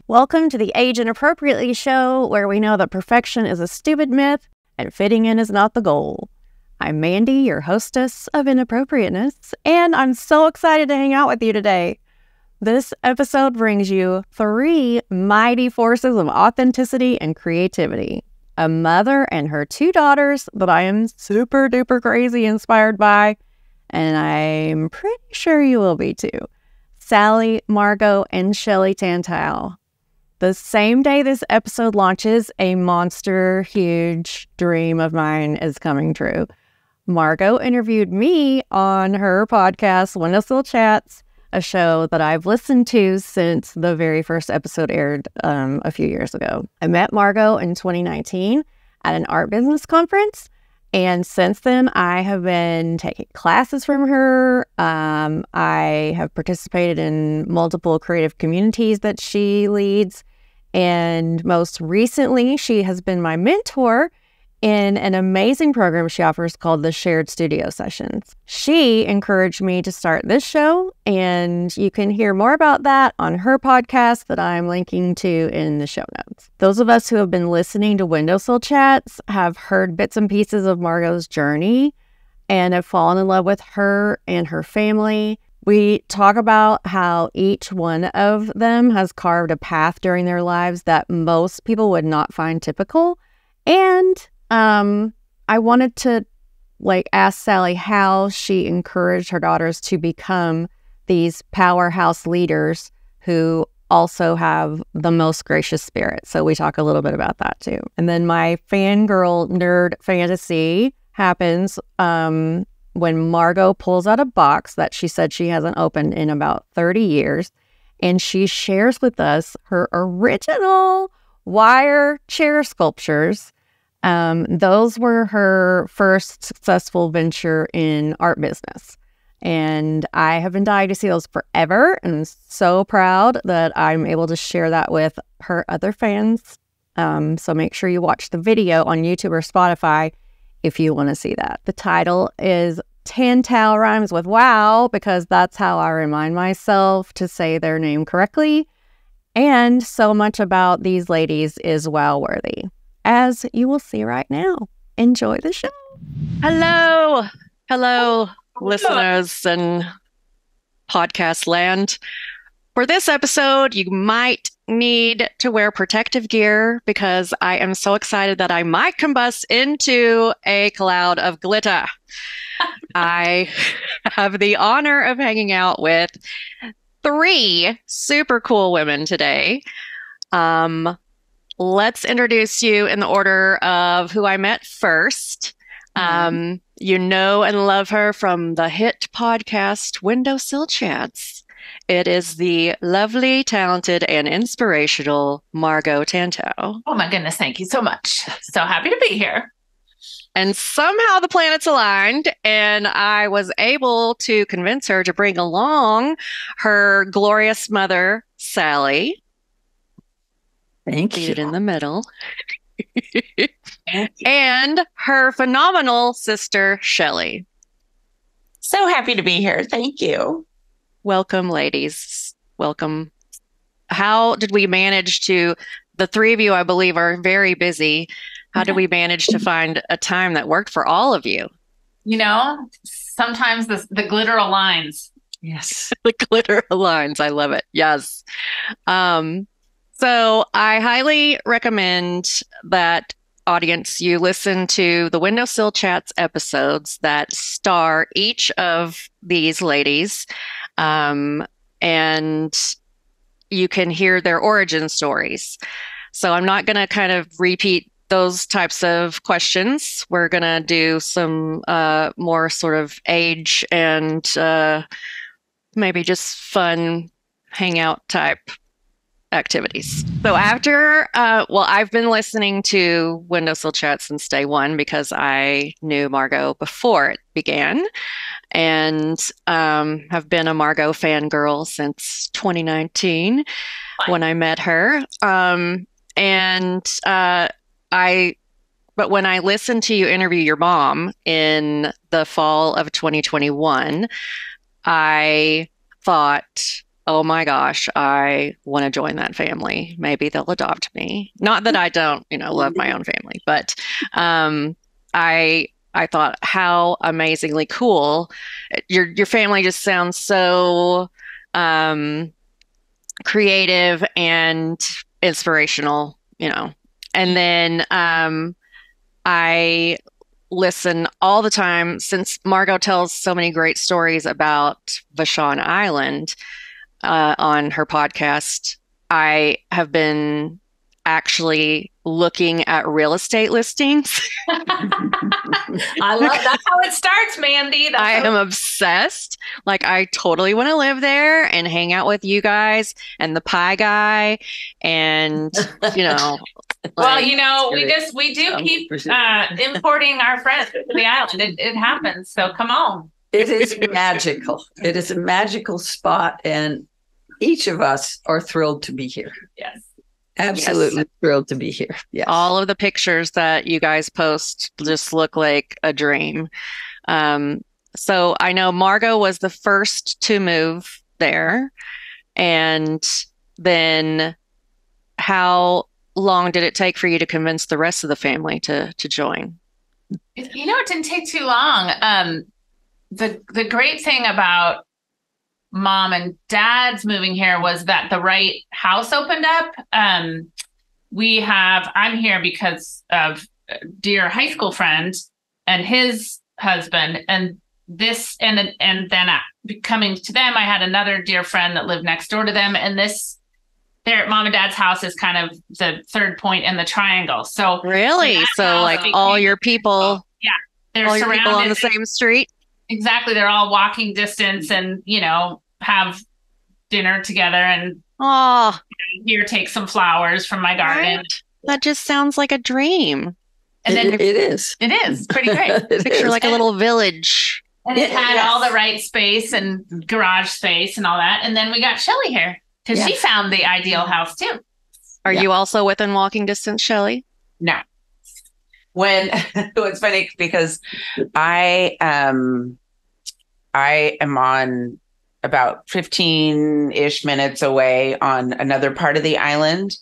Welcome to the Age Inappropriately show, where we know that perfection is a stupid myth and fitting in is not the goal. I'm Mandi, your hostess of Inappropriateness, and I'm so excited to hang out with you today. This episode brings you three mighty forces of authenticity and creativity. A mother and her two daughters that I am super duper crazy inspired by, and I'm pretty sure you will be too. Sally, Margo, and Shelley Tantau. The same day this episode launches, a monster huge dream of mine is coming true. Margo interviewed me on her podcast, Windowsill Chats, a show that I've listened to since the very first episode aired a few years ago. I met Margo in 2019 at an art business conference, and since then I have been taking classes from her. I have participated in multiple creative communities that she leads, and most recently she has been my mentor in an amazing program she offers called the Shared Studio Sessions. She encouraged me to start this show, and you can hear more about that on her podcast that I'm linking to in the show notes. Those of us who have been listening to Windowsill Chats have heard bits and pieces of Margo's journey and have fallen in love with her and her family. We talk about how each one of them has carved a path during their lives that most people would not find typical. And I wanted to ask Sally how she encouraged her daughters to become these powerhouse leaders who also have the most gracious spirit. So we talk a little bit about that too. And then my fangirl nerd fantasy happens when Margo pulls out a box that she said she hasn't opened in about 30 years. And she shares with us her original wire chair sculptures. Those were her first successful venture in art business. And I have been dying to see those forever. And I'm so proud that I'm able to share that with her other fans. So make sure you watch the video on YouTube or Spotify if you want to see that. The title is Tantau rhymes with wow, because that's how I remind myself to say their name correctly. And so much about these ladies is wow-worthy, as you will see right now. Enjoy the show. Hello, listeners and podcast land. For this episode, you might need to wear protective gear because I am so excited that I might combust into a cloud of glitter. I have the honor of hanging out with three super cool women today. Let's introduce you in the order of who I met first. You know and love her from the hit podcast Windowsill Chats. It is the lovely, talented, and inspirational Margo Tantau. Oh my goodness, thank you so much. So happy to be here. And somehow the planets aligned, and I was able to convince her to bring along her glorious mother, Sally. Thank you. Seated in the middle. And her phenomenal sister, Shelley. So happy to be here. Thank you. Welcome, ladies. Welcome. How did we manage to, the three of you, I believe, are very busy. How did we manage to find a time that worked for all of you? You know, sometimes the glitter aligns. Yes, the glitter aligns. I love it. Yes. So I highly recommend that audience, you listen to the Windowsill Chats episodes that star each of these ladies, and you can hear their origin stories. So I'm not going to kind of repeat those types of questions. We're going to do some more sort of age and maybe just fun hangout type activities. So after, I've been listening to Windowsill Chat since day one because I knew Margo before it began, and have been a Margo fangirl since 2019 when I met her. But when I listened to you interview your mom in the fall of 2021, I thought, oh my gosh, I want to join that family. Maybe they'll adopt me. Not that I don't, love my own family, but I thought how amazingly cool. Your family just sounds so creative and inspirational, And then I listen all the time since Margo tells so many great stories about Vashon Island on her podcast. I have been actually looking at real estate listings. I love that's how it starts, Mandi. I am obsessed. Like, I totally want to live there and hang out with you guys and the pie guy, and well, we do keep importing our friends to the island. It happens. So come on. It is magical. It is a magical spot, and each of us are thrilled to be here. Yes. Absolutely thrilled to be here. Yes. All of the pictures that you guys post just look like a dream. So I know Margo was the first to move there. And then how long did it take for you to convince the rest of the family to join? It didn't take too long. The great thing about Mom and Dad's moving here was that the right house opened up. I'm here because of a dear high school friend and his husband, and then coming to them, I had another dear friend that lived next door to them, and their Mom and Dad's house is kind of the third point in the triangle. So really, so like all your people, they're all your surrounded people on the same street. Exactly, they're all walking distance, and have dinner together, and here, take some flowers from my garden. Right? That just sounds like a dream. And then it is. It is pretty great. Picture like a little village. And it had all the right space and garage space and all that. And then we got Shelley here because she found the ideal house too. Are you also within walking distance, Shelley? No. It's funny because I am on about 15-ish minutes away on another part of the island.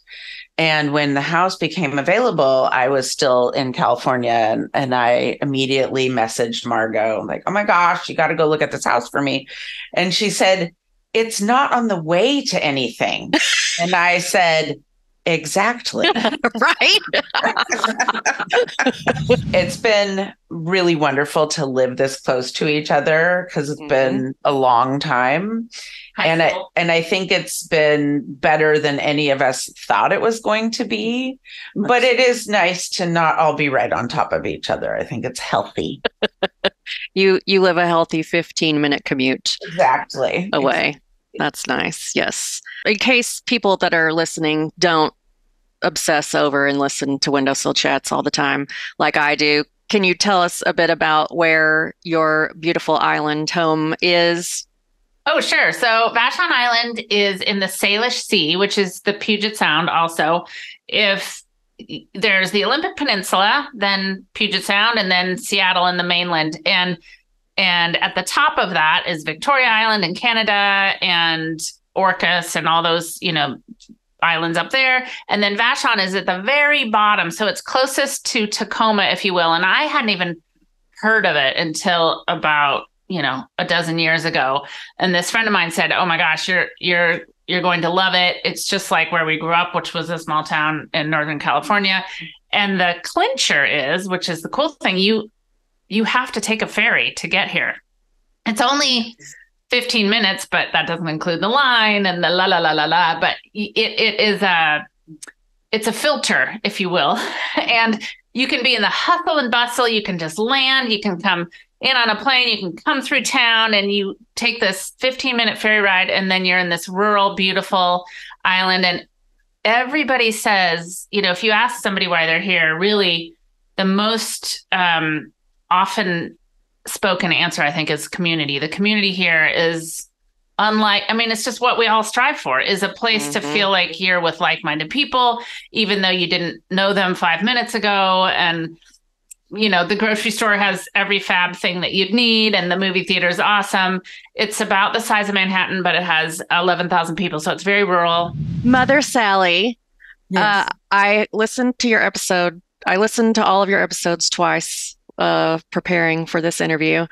And when the house became available, I was still in California, and I immediately messaged Margo, like, oh my gosh, you got to go look at this house for me. And she said, it's not on the way to anything. And I said, exactly. Right. It's been really wonderful to live this close to each other because it's been a long time. And I think it's been better than any of us thought it was going to be. But it is nice to not all be right on top of each other. I think it's healthy. You live a healthy 15-minute commute away. Exactly. That's nice. Yes. In case people that are listening don't obsess over and listen to Windowsill Chats all the time like I do, can you tell us a bit about where your beautiful island home is? Oh, sure. So Vashon Island is in the Salish Sea, which is the Puget Sound also. If there's the Olympic Peninsula, then Puget Sound, and then Seattle and the mainland. And at the top of that is Victoria Island in Canada and Orcas and all those, islands up there. And then Vashon is at the very bottom. So it's closest to Tacoma, if you will. And I hadn't even heard of it until about, a dozen years ago. And this friend of mine said, oh my gosh, you're going to love it. It's just like where we grew up, which was a small town in Northern California. And the clincher is, which is the cool thing, you have to take a ferry to get here. It's only 15 minutes, but that doesn't include the line and the la la la la la. But it's a filter, if you will. And you can be in the hustle and bustle. You can just land. You can come in on a plane. You can come through town, and you take this 15-minute ferry ride, and then you're in this rural, beautiful island. And everybody says, if you ask somebody why they're here, really the most often spoken answer, I think, is community. The community here is it's just what we all strive for, is a place to feel like you're with like-minded people, even though you didn't know them 5 minutes ago. And the grocery store has every fab thing that you'd need, and the movie theater is awesome. It's about the size of Manhattan, but it has 11,000 people, so it's very rural. Mother Sally, Yes. I listened to your episode. I listened to all of your episodes twice, preparing for this interview,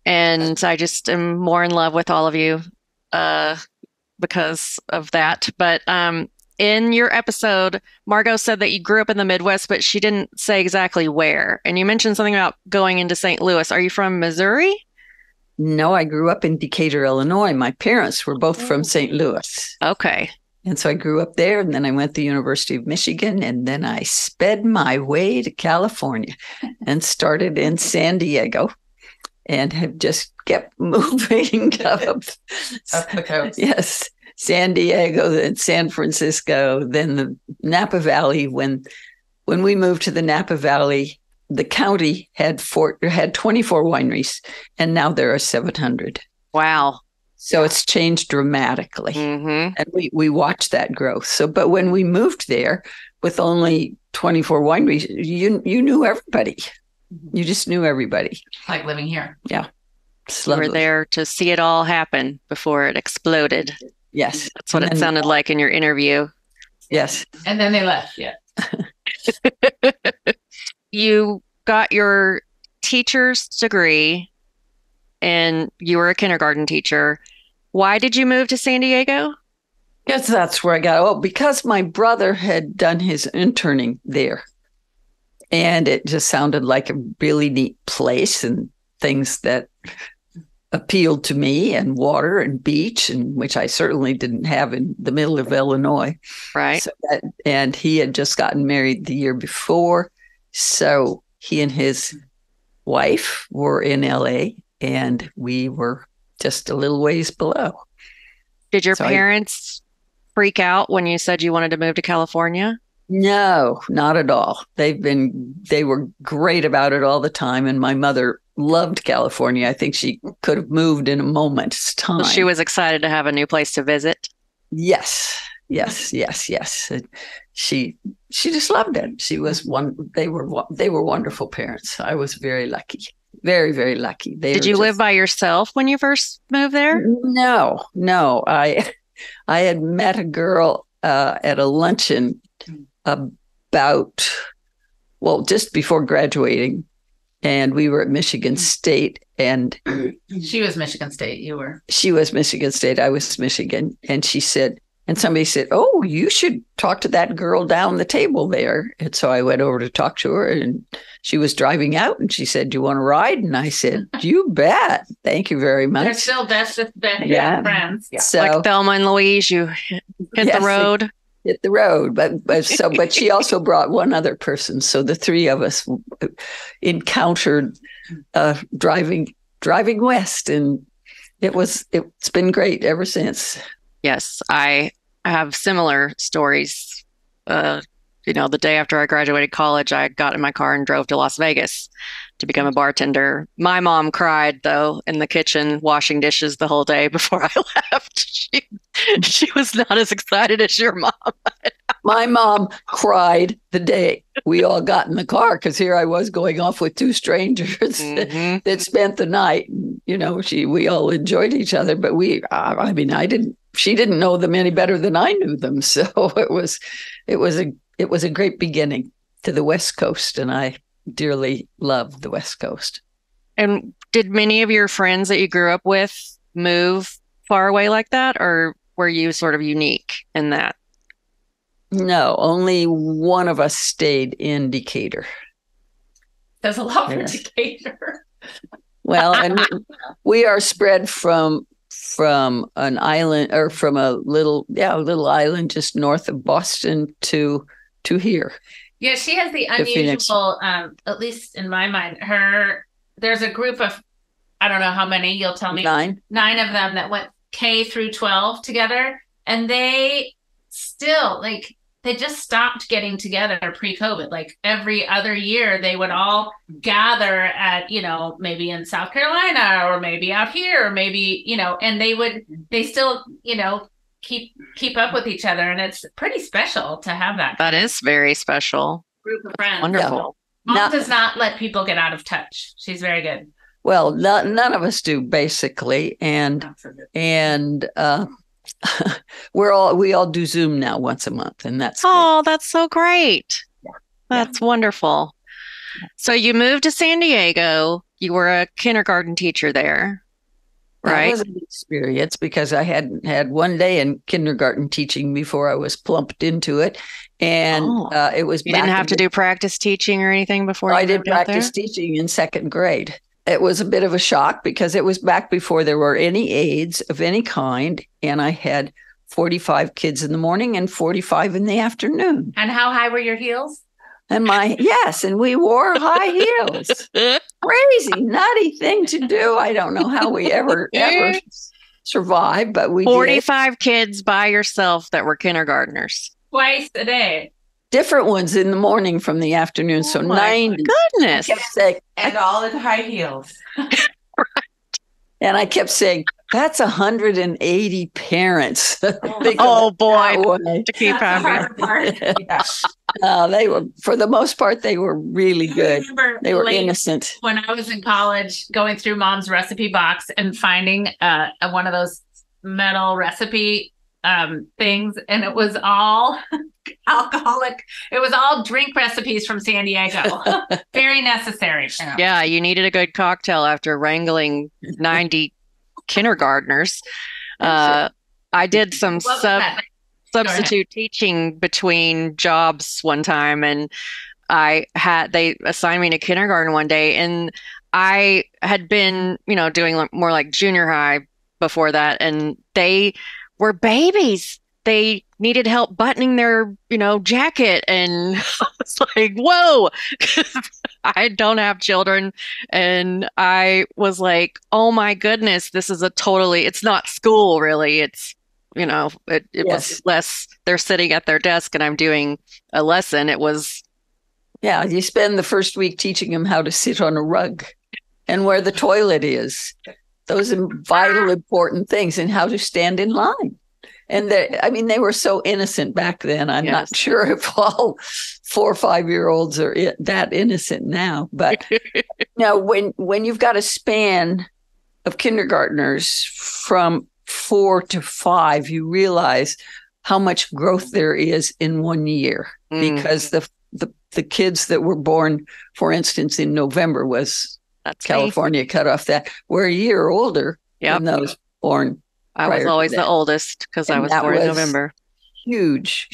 and I just am more in love with all of you because of that. But in your episode, Margo said that you grew up in the Midwest, but she didn't say exactly where. And you mentioned something about going into St. Louis. Are you from Missouri? No, I grew up in Decatur, Illinois. My parents were both from St. Louis. Okay. And so I grew up there, and then I went to the University of Michigan, and then I sped my way to California and started in San Diego and have just kept moving up the coast. Yes. San Diego, then San Francisco, then the Napa Valley. When we moved to the Napa Valley, the county had 24 wineries, and now there are 700. Wow. So it's changed dramatically, Mm-hmm. and we watched that growth. So, but when we moved there with only 24 wineries, you knew everybody. You just knew everybody. Like living here. Yeah, You were there to see it all happen before it exploded. Yes, That's what it sounded like in your interview. Yes. And then they left. Yeah. You got your teacher's degree and you were a kindergarten teacher. Why did you move to San Diego? Yes, that's where I got. Oh, because my brother had done his interning there. And it just sounded like a really neat place and things that appealed to me, and water and beach, and which I certainly didn't have in the middle of Illinois. Right. So and he had just gotten married the year before. So he and his wife were in LA, and we were just a little ways below. Did your parents freak out when you said you wanted to move to California? No, not at all. They were great about it all the time. And my mother loved California. I think she could have moved in a moment's time. Well, she was excited to have a new place to visit. Yes. And she just loved it. She was they were wonderful parents. I was very lucky. Very, very lucky. Did you live by yourself when you first moved there? No. I had met a girl at a luncheon just before graduating, and we were at Michigan State, and she was Michigan State. She was Michigan State. I was Michigan. And somebody said, "Oh, you should talk to that girl down the table there." And so I went over to talk to her, and she was driving out, and she said, "Do you want to ride?" And I said, "You bet. Thank you very much." They're still best friends. Yeah. So, like Thelma and Louise, you hit the road. Hit the road, but she also brought one other person, so the three of us encountered driving west, and it's been great ever since. Yes, I have similar stories. The day after I graduated college, I got in my car and drove to Las Vegas to become a bartender. My mom cried, though, in the kitchen, washing dishes the whole day before I left. She was not as excited as your mom. My mom cried the day we all got in the car, because here I was going off with two strangers that spent the night. We all enjoyed each other, but she didn't know them any better than I knew them. So it was a great beginning to the West Coast, and I dearly love the West Coast. And did many of your friends that you grew up with move far away like that, or were you sort of unique in that? No, only one of us stayed in Decatur. There's a lot for Decatur. Well, and we are spread from an island, or from a little island just north of Boston to here. Yeah, she has the unusual, at least in my mind, there's a group of, I don't know how many, you'll tell me. 9 of them that went K through 12 together. And they still, they just stopped getting together pre-COVID. Like every other year, they would all gather at, maybe in South Carolina, or maybe out here, or maybe, and they still, keep up with each other. And it's pretty special to have that. That is very special. Group of friends. Wonderful. Mom does not let people get out of touch. She's very good. Well, none of us do, basically, and we all do Zoom now once a month, and that's Oh, that's so great. Yeah. That's wonderful. So you moved to San Diego. You were a kindergarten teacher there, right? That was an experience because I hadn't had one day in kindergarten teaching before I was plumped into it, and it was. You didn't have to do practice teaching or anything before. I did practice teaching in second grade. It was a bit of a shock because it was back before there were any aides of any kind, and I had 45 kids in the morning and 45 in the afternoon. And how high were your heels? And and we wore high heels. Crazy, nutty thing to do. I don't know how we ever survived, but we 45 did. Kids by yourself that were kindergartners. Twice a day. Different ones in the morning from the afternoon. So 90. Goodness. I kept saying, And all in high heels. and I kept saying, that's 180 parents. Oh boy, to keep happy. They were, for the most part, they were really good. They were innocent. When I was in college, going through Mom's recipe box and finding one of those metal recipe things, and it was all alcoholic. It was all drink recipes from San Diego. Very necessary. Yeah, you needed a good cocktail after wrangling 90 kindergartners. I did some substitute teaching between jobs one time, and they assigned me to kindergarten one day, and I had been, doing more like junior high before that, and they were babies. They needed help buttoning their, jacket. And I was like, whoa, I don't have children. And I was like, oh my goodness, this is it's not school really. It's, it was less, they're sitting at their desk and I'm doing a lesson. It was. Yeah. You spend the first week teaching them how to sit on a rug and where the toilet is. Those are vital, important things, and how to stand in line. And they were so innocent back then. I'm not sure if all 4 or 5-year-olds are that innocent now. But now, when you've got a span of kindergartners from 4 to 5, you realize how much growth there is in 1 year, because the kids that were born, for instance, in November California cut off that. We're a year older than those born. I was always the oldest because I was born in November. Huge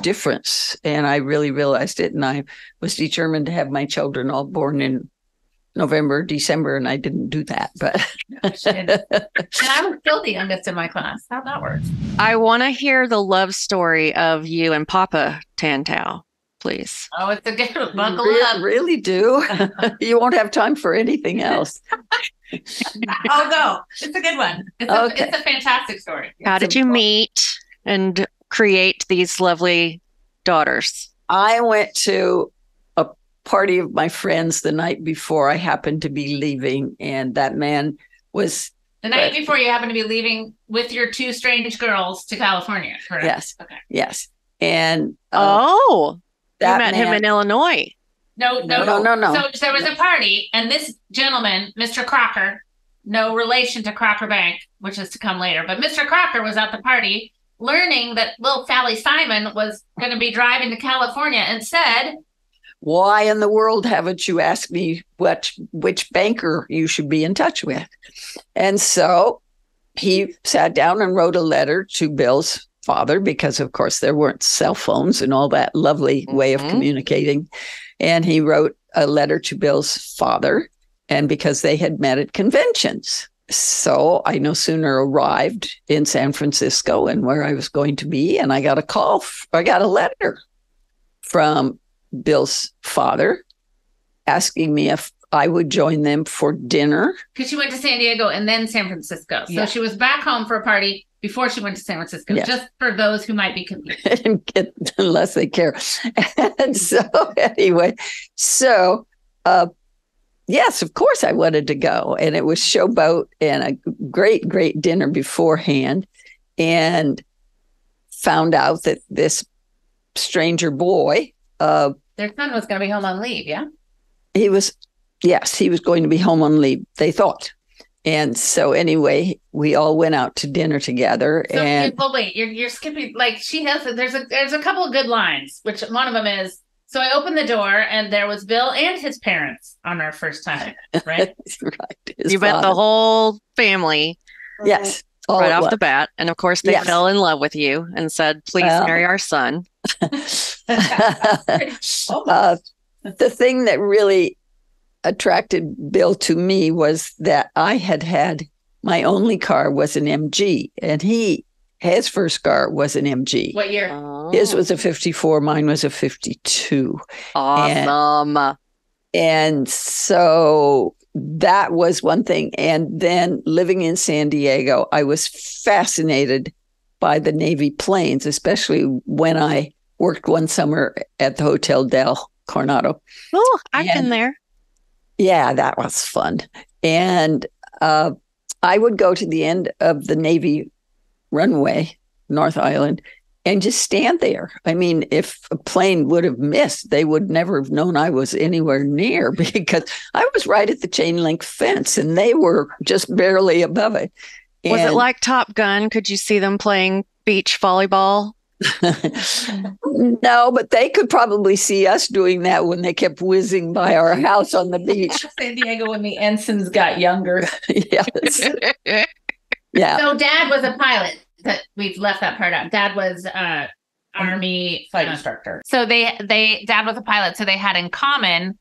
difference. And I really realized it. And I was determined to have my children all born in November, December, and I didn't do that. But and I was still the youngest in my class. How'd that work? I want to hear the love story of you and Papa Tantau, please. Oh, it's a good one. Buckle up. Really do. You won't have time for anything else. Oh, no. It's a good one. It's a fantastic story. How did you meet and create these lovely daughters? I went to a party of my friends the night before I happened to be leaving, and that man was... The night before you happened to be leaving with your 2 strange girls to California, correct? Yes. Okay. Yes. And... you met him in Illinois. No. So there was a party, and this gentleman, Mr. Crocker, no relation to Crocker Bank, which is to come later, but Mr. Crocker was at the party learning that little Sally Simon was going to be driving to California and said, why in the world haven't you asked me which banker you should be in touch with? And so he sat down and wrote a letter to Bill's father, because of course there weren't cell phones and all that lovely way of communicating. And he wrote a letter to Bill's father, and because they had met at conventions. So I no sooner arrived in San Francisco and where I was going to be, and I got a letter from Bill's father asking me if I would join them for dinner. Because she went to San Diego and then San Francisco. So she was back home for a party before she went to San Francisco, just for those who might be confused. Unless they care. And so anyway, yes, of course I wanted to go. And it was showboat and a great dinner beforehand, and found out that this stranger boy... their son was going to be home on leave, yeah? He was going to be home on leave, they thought. And so anyway, we all went out to dinner together. So, and well, wait, you're skipping. Like she has, there's a couple of good lines, which one of them is. So I opened the door and there was Bill and his parents on our first time, right? right. You met the whole family. Yes. Right off the bat. And of course, they fell in love with you and said, please marry our son. The thing that really attracted Bill to me was that I had my only car was an MG, and his first car was an MG. What year? His was a 54, mine was a 52. Awesome. And so that was one thing. And then living in San Diego, I was fascinated by the Navy planes, especially when I worked one summer at the Hotel Del Coronado. Oh, I've been there. Yeah, that was fun. And I would go to the end of the Navy runway, North Island, and just stand there. I mean, if a plane would have missed, they would never have known I was anywhere near because I was right at the chain link fence and they were just barely above it. Was it like Top Gun? Could you see them playing beach volleyball? No, but they could probably see us doing that when they kept whizzing by our house on the beach. San Diego when the ensigns got younger. Yes. Yeah. So Dad was a pilot, but we've left that part out. Dad was Army flight instructor. So Dad was a pilot, so they had in common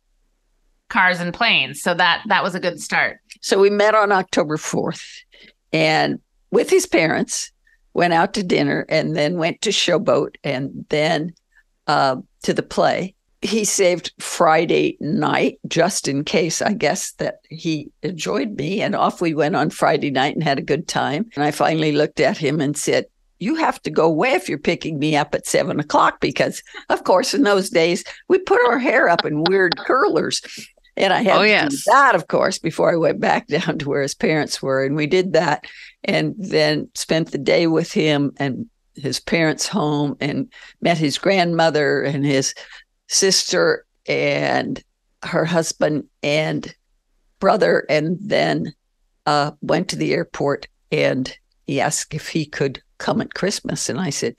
cars and planes. So that was a good start. So we met on October 4th and with his parents, went out to dinner and then went to Showboat and then to the play. He saved Friday night just in case, I guess, that he enjoyed me. And off we went on Friday night and had a good time. And I finally looked at him and said, you have to go away if you're picking me up at 7:00 because, of course, in those days, we put our hair up in weird curlers. And I had to do that, of course, before I went back down to where his parents were. And we did that and then spent the day with him and his parents' home and met his grandmother and his sister and her husband and brother. And then went to the airport and he asked if he could come at Christmas. And I said,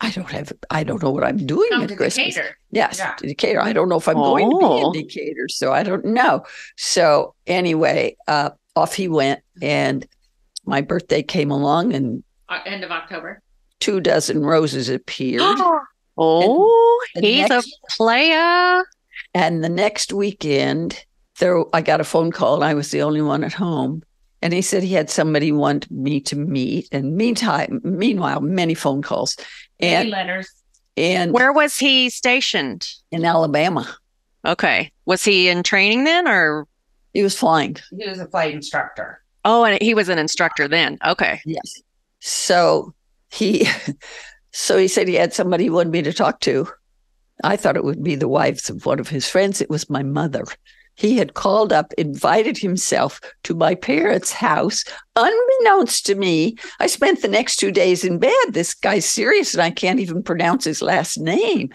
I don't know what I'm doing at Christmas. Decatur. Yes, to Decatur. I don't know if I'm going to be in Decatur, so I don't know. So anyway, off he went, and my birthday came along, and end of October, 2 dozen roses appeared. He's a player. And the next weekend, I got a phone call, and I was the only one at home. And he said he had somebody want me to meet. And meanwhile, many phone calls. Many letters. And where was he stationed? In Alabama. Okay. Was he in training then or? He was flying. He was a flight instructor. Oh, and he was an instructor then. Okay. Yes. So he said he had somebody he wanted me to talk to. I thought it would be the wives of one of his friends. It was my mother. He had called up, invited himself to my parents' house, unbeknownst to me. I spent the next 2 days in bed. This guy's serious, and I can't even pronounce his last name.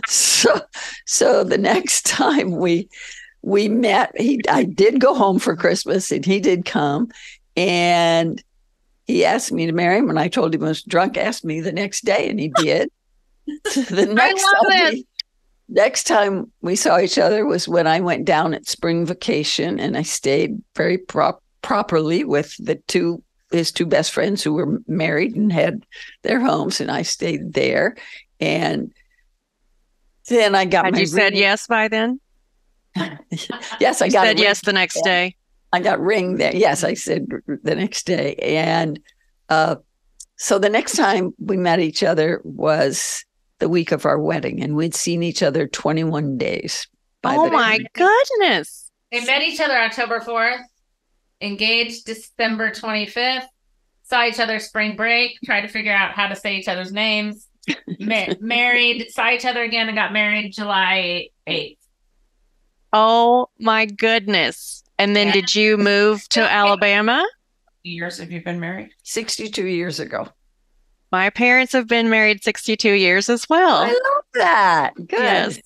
So the next time we met, I did go home for Christmas, and he did come, and he asked me to marry him, and I told him I was drunk. Asked me the next day, and he did. Next time we saw each other was when I went down at spring vacation, and I stayed very properly with his two best friends who were married and had their homes, and I stayed there. And then I got Had you said yes by then? Yes, I got said yes the next day. I got ring there. Yes, I said the next day. And so the next time we met each other was the week of our wedding, and we'd seen each other 21 days. Oh my goodness. They met each other October 4th, engaged December 25th, saw each other spring break, tried to figure out how to say each other's names, married, saw each other again and got married July 8th. Oh my goodness. And then did you move to Alabama? Years have you been married? 62 years ago. My parents have been married 62 years as well. I love that. Good. Yes.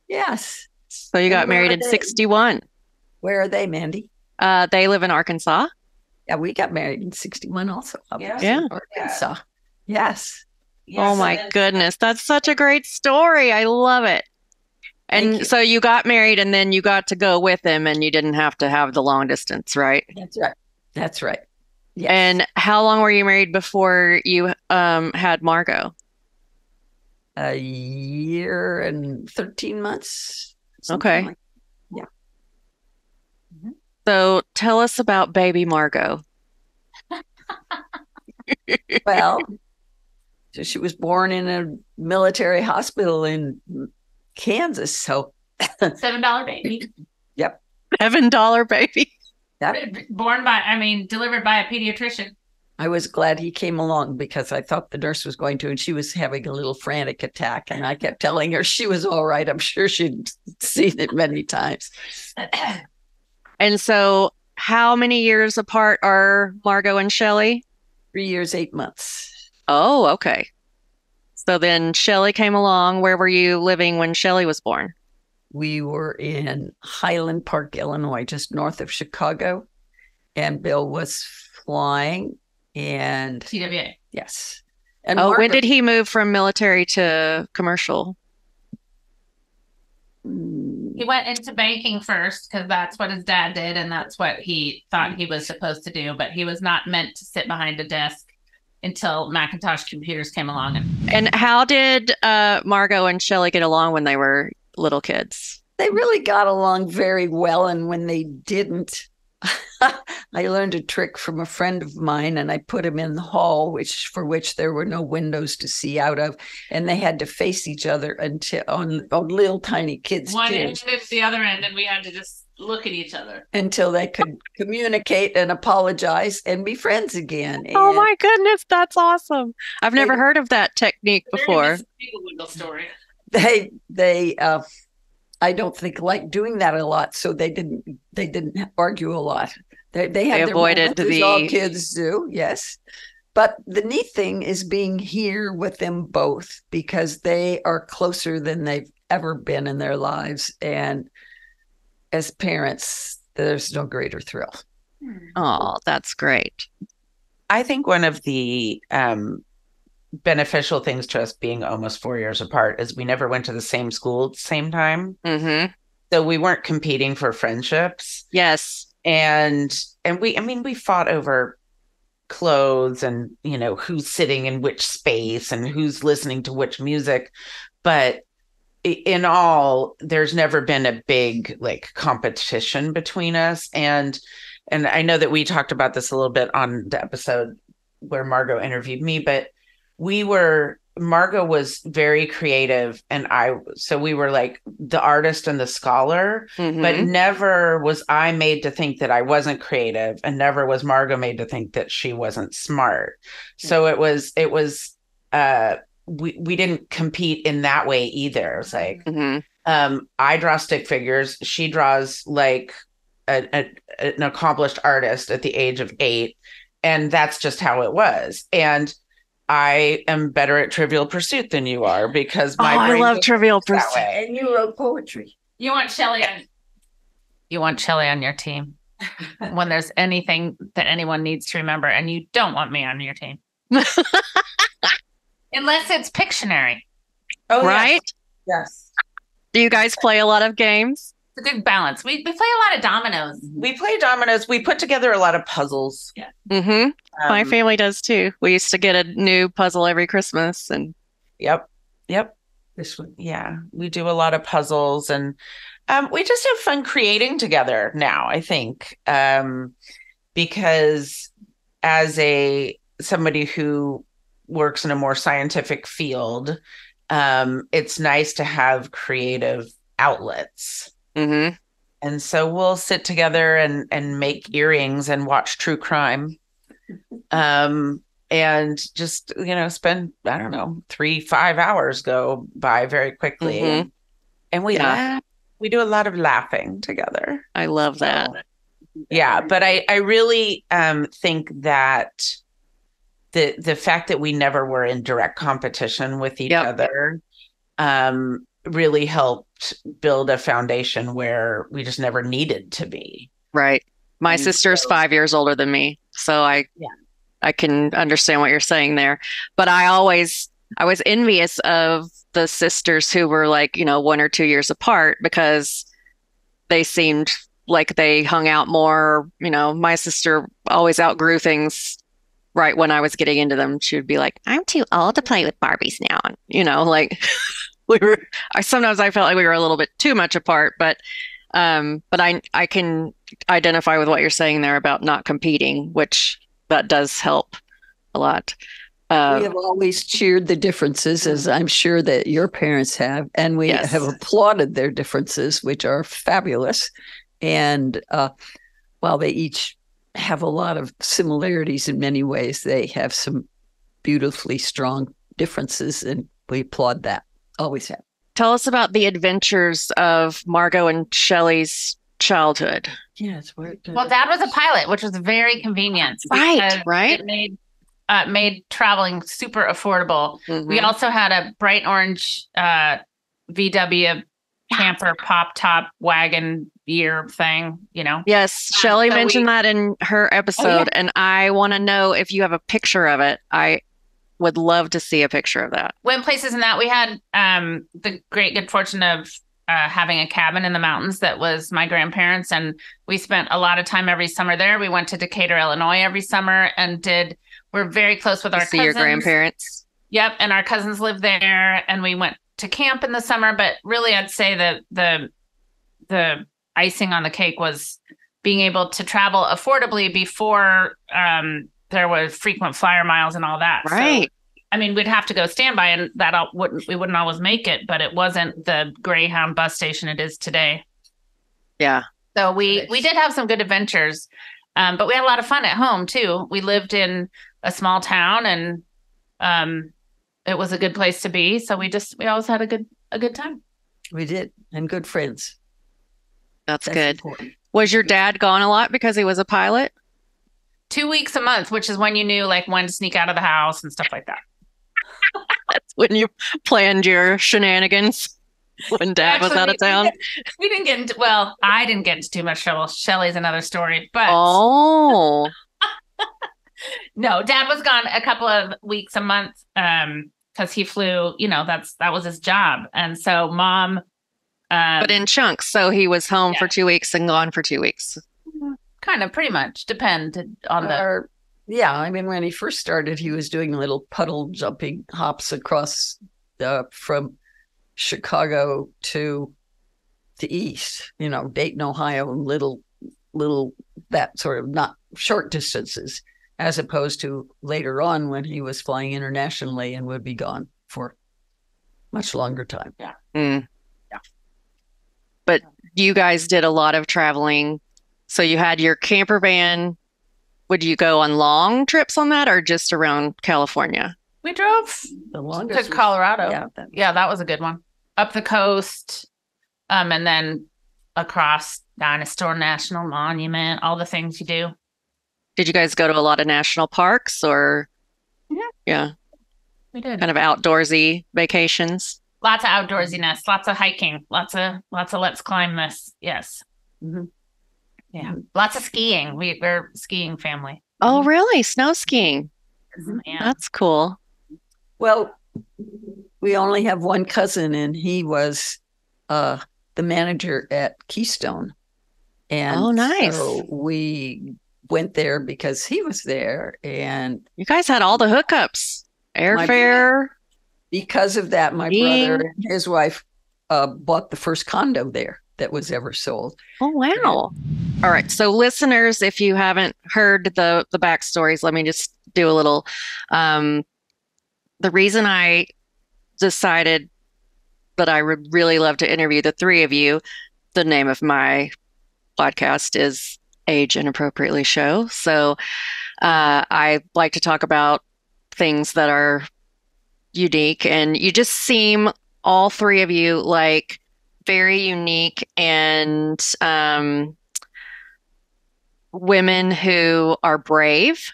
Yes. So you got married in 61. Where are they, Mandi? They live in Arkansas. Yeah, we got married in 61 also. Yeah. Arkansas. Yes. Oh my goodness. That's such a great story. I love it. And so you got married and then you got to go with him and you didn't have to have the long distance, right? That's right. That's right. Yes. And how long were you married before you had Margo? A year and 13 months. Okay. Like, yeah. Mm-hmm. So tell us about baby Margo. Well, so she was born in a military hospital in Kansas. So $7 baby. Yep. $7 baby. Yep. Delivered by a pediatrician. I was glad he came along because I thought the nurse was going to, and she was having a little frantic attack. And I kept telling her she was all right. I'm sure she'd seen it many times. And so how many years apart are Margo and Shelley? 3 years, 8 months. Oh, okay. So then Shelley came along. Where were you living when Shelley was born? We were in Highland Park, Illinois, just north of Chicago. And Bill was flying. And TWA. Yes. And when did he move from military to commercial? He went into banking first because that's what his dad did and that's what he thought he was supposed to do. But he was not meant to sit behind a desk until Macintosh computers came along. And how did Margo and Shelley get along when they were little kids? They really got along very well. And when they didn't, I learned a trick from a friend of mine, and I put him in the hall, for which there were no windows to see out of, and they had to face each other until on little tiny kids. One end and the other end, and we had to just look at each other until they could communicate and apologize and be friends again. And oh my goodness, that's awesome! I've never heard of that technique before. Story. They I don't think like doing that a lot, so they didn't argue a lot. They had avoided their moments, as all kids do, yes. But the neat thing is being here with them both because they are closer than they've ever been in their lives, and as parents, there's no greater thrill. Oh, that's great. I think one of the beneficial things to us being almost 4 years apart is we never went to the same school at the same time. Mm-hmm. So we weren't competing for friendships. Yes. And we fought over clothes and, who's sitting in which space and who's listening to which music. But in all, there's never been a big competition between us. And I know that we talked about this a little bit on the episode where Margo interviewed me, but Margo was very creative and we were like the artist and the scholar, mm-hmm. but never was I made to think that I wasn't creative and never was Margo made to think that she wasn't smart. So it was we didn't compete in that way either. It's like, mm-hmm. I draw stick figures. She draws like an accomplished artist at the age of 8. And that's just how it was. And I am better at Trivial Pursuit than you are because my brain I love Trivial Pursuit. And you wrote poetry. You want Shelley on your team when there's anything that anyone needs to remember, and you don't want me on your team. Unless it's Pictionary. Oh, right? Yes. Do you guys play a lot of games? It's a good balance. We play a lot of dominoes. We play dominoes. We put together a lot of puzzles. Yeah. Mm-hmm. My family does too. We used to get a new puzzle every Christmas. And Yep. This one. Yeah. We do a lot of puzzles and we just have fun creating together now, I think. Because as somebody who works in a more scientific field, it's nice to have creative outlets. Mm-hmm. And so we'll sit together and make earrings and watch true crime. And just, spend, 3-5 hours go by very quickly. Mm-hmm. And we laugh. We do a lot of laughing together. I love that. Yeah. But I really think that the fact that we never were in direct competition with each other really helped helped build a foundation where we just never needed to be. Right. My And sister's so- 5 years older than me, so I can understand what you're saying there. But I was envious of the sisters who were like, 1 or 2 years apart, because they seemed like they hung out more. My sister always outgrew things right when I was getting into them. She would be like, I'm too old to play with Barbies now. Like sometimes I felt like we were a little bit too much apart, but I can identify with what you're saying there about not competing, which that does help a lot. We have always cheered the differences, as I'm sure that your parents have, and we have applauded their differences, which are fabulous. And while they each have a lot of similarities in many ways, they have some beautifully strong differences, and we applaud that. Always have. Tell us about the adventures of Margo and Shelley's childhood. Yes. Well, Dad was a pilot, which was very convenient. Right. It made traveling super affordable. Mm-hmm. We also had a bright orange VW camper pop top wagon year thing, Yes, Shelley mentioned that in her episode, and I want to know if you have a picture of it. I would love to see a picture of that. Went places in that. We had the great good fortune of having a cabin in the mountains that was my grandparents, and we spent a lot of time every summer there. We went to Decatur, Illinois every summer and we're very close with our cousins. See your grandparents? Yep, and our cousins lived there, and we went to camp in the summer. But really, I'd say that the icing on the cake was being able to travel affordably before there were frequent flyer miles and all that. Right. So, we'd have to go standby, and we wouldn't always make it, but it wasn't the Greyhound bus station it is today. Yeah. So we did have some good adventures, but we had a lot of fun at home too. We lived in a small town, and it was a good place to be. So we always had a good time. We did, and good friends. That's good. Important. Was your dad gone a lot because he was a pilot? 2 weeks a month, which is when you knew like when to sneak out of the house and stuff like that. That's when you planned your shenanigans when Dad was out of town. We didn't get into, well, I didn't get into too much trouble. Shelley's another story, but no, Dad was gone a couple of weeks a month because he flew. That was his job, and so Mom. But in chunks, so he was home for 2 weeks and gone for 2 weeks. Kind of, pretty much, depended on the. When he first started, he was doing little puddle jumping hops across from Chicago to the east, Dayton, Ohio, and little that sort of not short distances, as opposed to later on when he was flying internationally and would be gone for much longer time. Yeah. Mm. Yeah. But you guys did a lot of traveling. So you had your camper van. Would you go on long trips on that, or just around California? We drove the longest to Colorado. That was a good one. Up the coast, and then across Dynasty National Monument, all the things you do. Did you guys go to a lot of national parks, or? Yeah, we did. Kind of outdoorsy vacations. Lots of outdoorsiness, lots of hiking, lots of let's climb this. Yes. Mm-hmm. Yeah, lots of skiing. We're a skiing family. Oh, really? Snow skiing? Yeah. That's cool. Well, we only have one cousin, and he was the manager at Keystone. And nice. So we went there because he was there, and you guys had all the hookups, airfare. Because of that, my brother and his wife bought the first condo there that was ever sold. Oh, wow. All right. So listeners, if you haven't heard the backstories, let me just do a little. The reason I decided that I would really love to interview the three of you, the name of my podcast is Age Inappropriately Show. So I like to talk about things that are unique, and you just seem, all three of you, like very unique and women who are brave,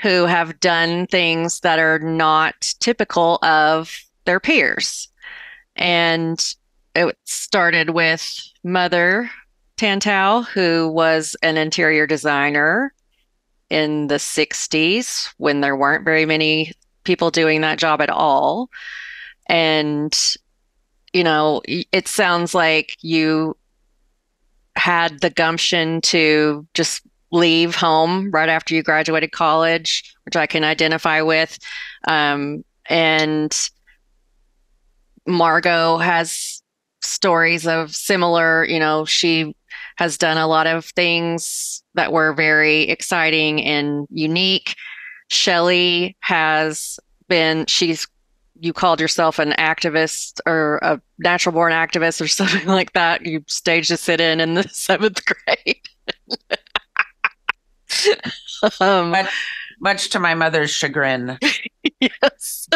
who have done things that are not typical of their peers. And it started with Mother Tantau, who was an interior designer in the 60s when there weren't very many people doing that job at all. And, it sounds like you had the gumption to just leave home right after you graduated college, which I can identify with. And Margo has stories of similar, she has done a lot of things that were very exciting and unique. Shelley has been, you called yourself an activist or a natural born activist or something like that. You staged a sit-in in the 7th grade. Much to my mother's chagrin. Yes.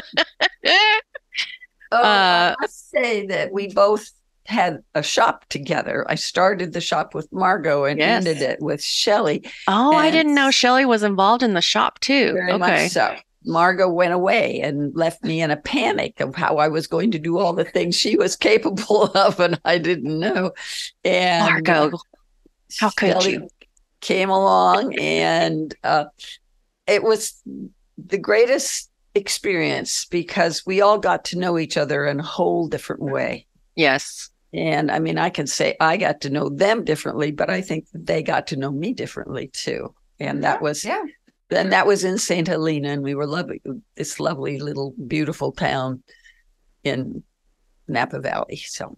I must say that we both had a shop together. I started the shop with Margo and ended it with Shelley. Oh, I didn't know Shelley was involved in the shop too. Very much so. Margo went away and left me in a panic of how I was going to do all the things she was capable of, and I didn't know. And Margo, how could Shelley you? Came along, and it was the greatest experience because we all got to know each other in a whole different way. Yes. And I mean, I can say I got to know them differently, but I think that they got to know me differently too. And that was, and that was in St. Helena, and we were this lovely little beautiful town in Napa Valley. So,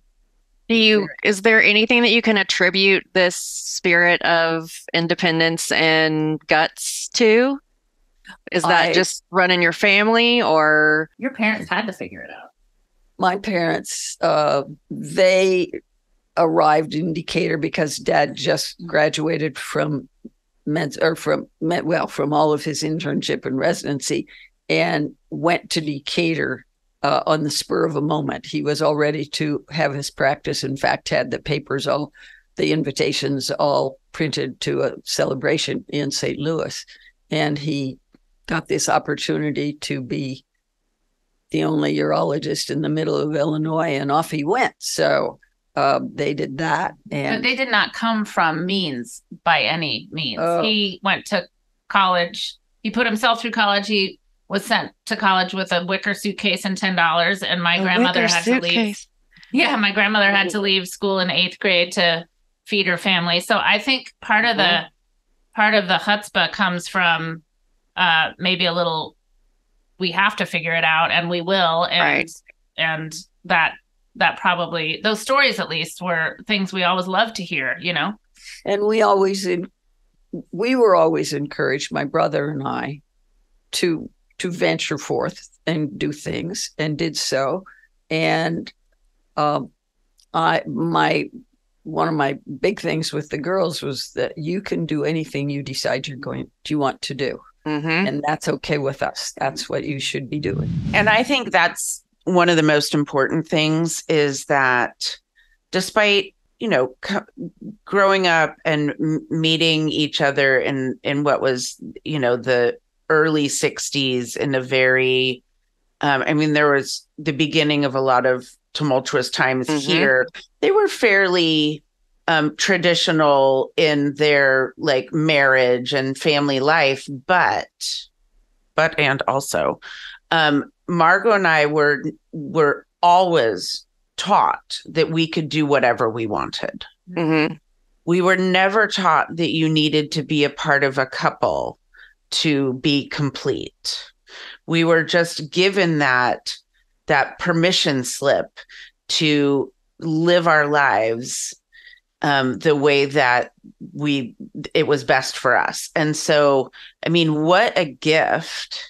is there anything that you can attribute this spirit of independence and guts to? Is that just running your family, or your parents had to figure it out? My parents, they arrived in Decatur because Dad just graduated from from all of his internship and residency, and went to Decatur on the spur of a moment. He was all ready to have his practice. In fact, had the papers the invitations all printed to a celebration in St. Louis, and he got this opportunity to be the only urologist in the middle of Illinois, and off he went. So they did that. But they did not come from means by any means. He went to college. He put himself through college. He was sent to college with a wicker suitcase and $10. And my grandmother had to leave. Yeah, my grandmother had to leave school in 8th grade to feed her family. So I think part of the chutzpah comes from maybe a little, we have to figure it out, and we will. And that probably, those stories at least, were things we always loved to hear, And we were always encouraged, my brother and I, to venture forth and do things, and did so. And one of my big things with the girls was that you can do anything you decide you want to do. Mm-hmm. And that's okay with us. That's what you should be doing. And I think that's one of the most important things, is that despite, growing up and meeting each other in what was, the early 60s in a very, there was the beginning of a lot of tumultuous times here. They were fairly traditional in their marriage and family life, but and also Margo and I were always taught that we could do whatever we wanted. Mm-hmm. We were never taught that you needed to be a part of a couple to be complete. We were just given that permission slip to live our lives the way that it was best for us. And so, what a gift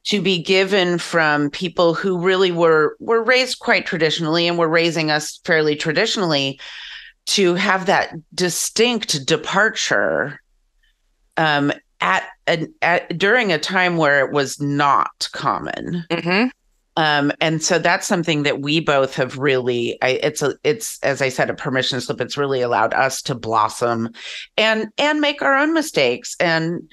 to be given from people who really were raised quite traditionally and were raising us fairly traditionally, to have that distinct departure during a time where it was not common. Mm-hmm. And so that's something that we both have really, it's as I said, a permission slip. It's really allowed us to blossom and make our own mistakes and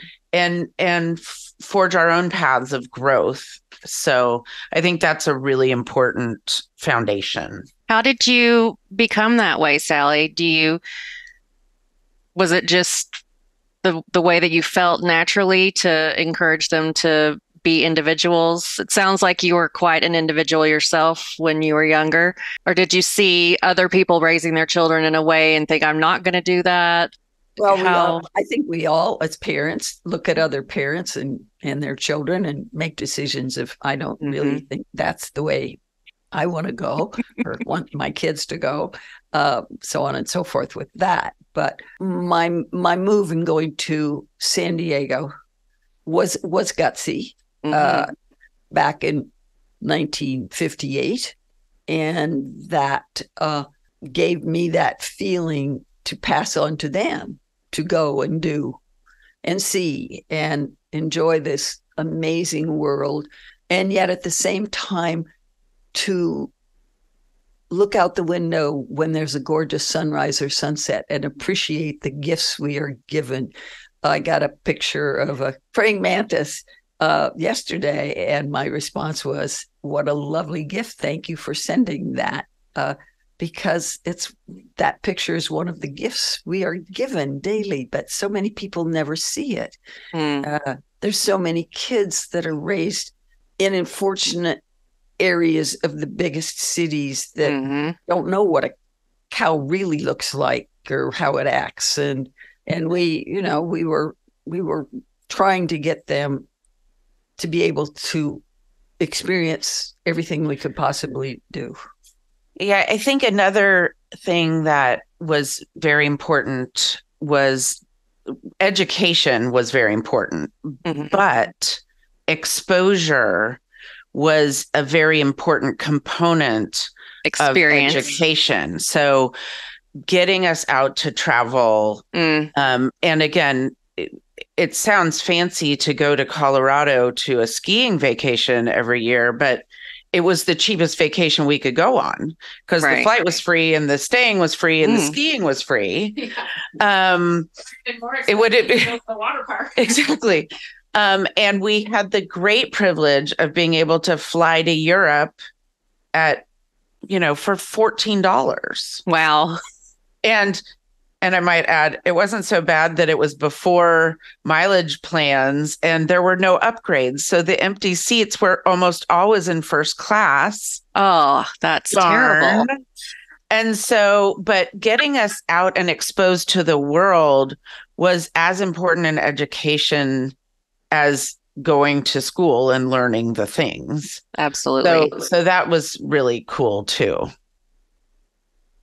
forge our own paths of growth. So I think that's a really important foundation. How did you become that way, Sally? Was it just the way that you felt naturally to encourage them to be individuals? It sounds like you were quite an individual yourself when you were younger. Or did you see other people raising their children in a way and think, I'm not going to do that? Well, I think we all, as parents, look at other parents and their children and make decisions if I don't really think that's the way I want to go or want my kids to go, so on and so forth with that. But my move in going to San Diego was gutsy back in 1958. And that gave me that feeling to pass on to them, to go and do and see and enjoy this amazing world. And yet at the same time, to look out the window when there's a gorgeous sunrise or sunset and appreciate the gifts we are given. I got a picture of a praying mantis yesterday, and my response was, what a lovely gift. Thank you for sending that. Because that picture is one of the gifts we are given daily, but so many people never see it. There's so many kids that are raised in unfortunate areas of the biggest cities that don't know what a cow really looks like or how it acts. And we were trying to get them to be able to experience everything we could possibly do. Yeah, I think another thing that was very important was education was very important, but exposure was a very important component of education. So getting us out to travel, and again, it sounds fancy to go to Colorado to a skiing vacation every year, but it was the cheapest vacation we could go on because the flight was free and the staying was free and the skiing was free. It would be the water park. Exactly. And we had the great privilege of being able to fly to Europe for $14. Wow. And I might add, it wasn't so bad that it was before mileage plans and there were no upgrades. So the empty seats were almost always in first class. Oh, that's terrible. And so, but getting us out and exposed to the world was as important in education as going to school and learning the things. Absolutely. So that was really cool too.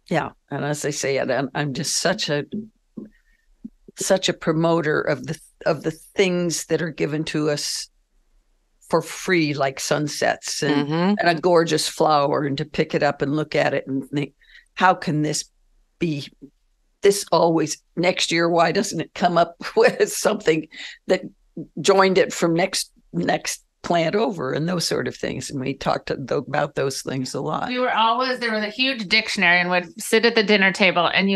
Yeah, and as I say, I'm just such a promoter of the things that are given to us for free, like sunsets and a gorgeous flower, and to pick it up and look at it and think, how can this be this always next year? Why doesn't it come up with something that joined it from next plant over and those sort of things? And we talked about those things a lot. There was a huge dictionary and would sit at the dinner table and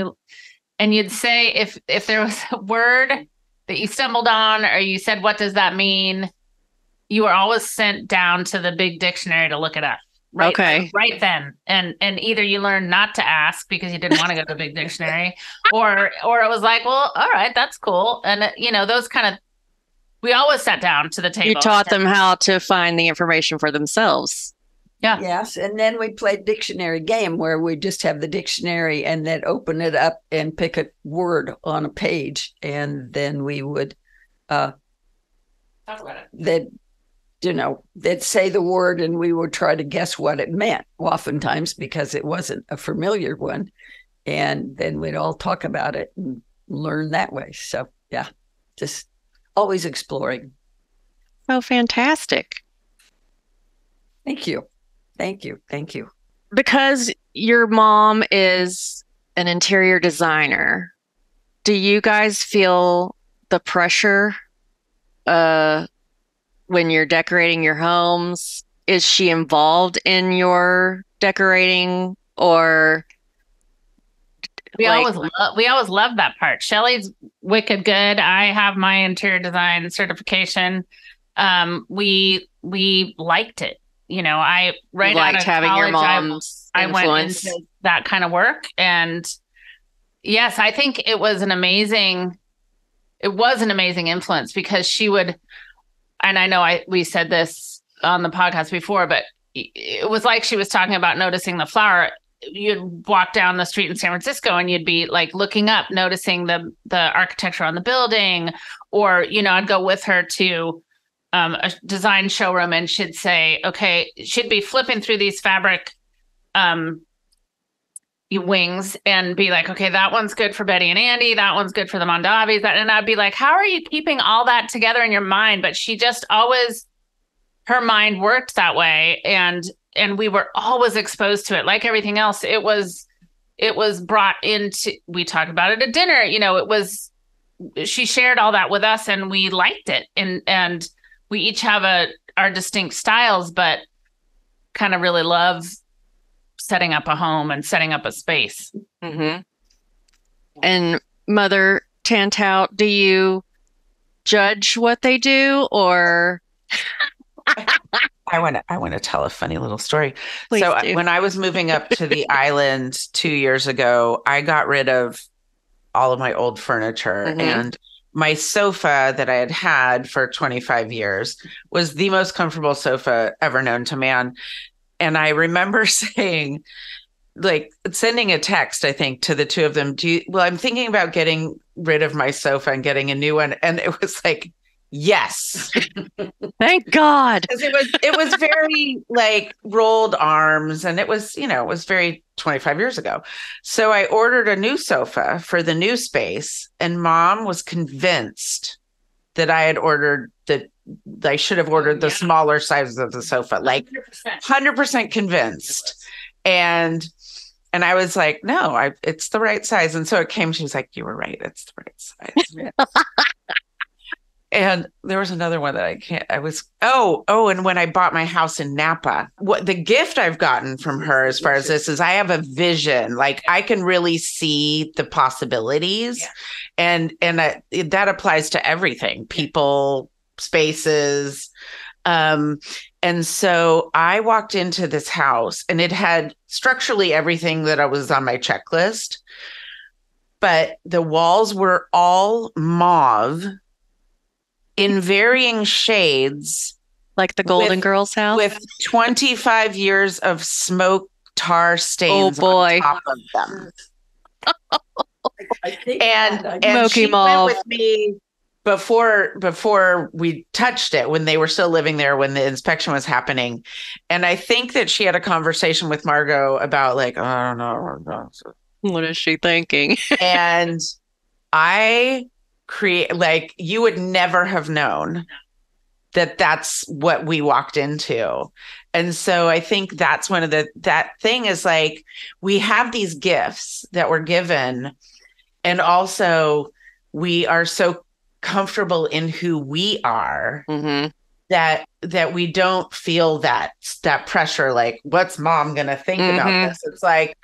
you'd say if there was a word that you stumbled on or you said, what does that mean? You were always sent down to the big dictionary to look it up. Right, okay. Right then. And either you learned not to ask because you didn't want to go to the big dictionary or it was like, well, all right, that's cool. And those kind of, we always sat down to the table. You taught them how to find the information for themselves. Yeah. Yes. And then we played dictionary game where we just have the dictionary and then open it up and pick a word on a page. And then we would, talk about it. They'd say the word and we would try to guess what it meant, oftentimes because it wasn't a familiar one. And then we'd all talk about it and learn that way. So yeah, just always exploring. Oh, fantastic. Thank you. Because your mom is an interior designer, do you guys feel the pressure when you're decorating your homes? Is she involved in your decorating or... We always love that part. Shelley's wicked good. I have my interior design certification. We liked it. I right You out liked of having your college, mom's I went influence. into that kind of work. And yes, I think it was an amazing influence because she would, and I know we said this on the podcast before, but it was like she was talking about noticing the flower. You'd walk down the street in San Francisco and you'd be like looking up, noticing the architecture on the building, or, I'd go with her to a design showroom and she'd say, okay, she'd be flipping through these fabric wings and be like, okay, that one's good for Betty and Andy. That one's good for the Mondavis. And I'd be like, how are you keeping all that together in your mind? But she just always, her mind worked that way. And we were always exposed to it. Like everything else, it was brought into, we talked about it at dinner. She shared all that with us and we liked it. And we each have our distinct styles, but kind of really love setting up a home and setting up a space. Mm-hmm. And Mother Tantau, do you judge what they do, or? I want to tell a funny little story. Please so do. When I was moving up to the island 2 years ago, I got rid of all of my old furniture, and my sofa that I had for 25 years was the most comfortable sofa ever known to man. And I remember saying, like, sending a text, I think, to the two of them, I'm thinking about getting rid of my sofa and getting a new one. And it was like, yes. Thank God. Because it was very like rolled arms, and it was very 25 years ago. So I ordered a new sofa for the new space, and Mom was convinced that I should have ordered the smaller sizes of the sofa, like 100% convinced. And I was like, no, it's the right size. And so it came, she was like, you were right. It's the right size. And there was another one that and when I bought my house in Napa, what the gift I've gotten from her as far as this is, I have a vision, like I can really see the possibilities. And that applies to everything, people, spaces. And so I walked into this house and it had structurally everything that was on my checklist, but the walls were all mauve in varying shades. Like the Golden Girls house? With 25 years of smoke tar stains on top of them. And she went with me before we touched it, when they were still living there, when the inspection was happening. And I think that she had a conversation with Margo about like, oh, I don't know. What is she thinking? And you would never have known that that's what we walked into. And so I think that's one of that thing is like, we have these gifts that we're given. And also we are so comfortable in who we are that we don't feel that pressure. Like, what's Mom going to think about this? It's like,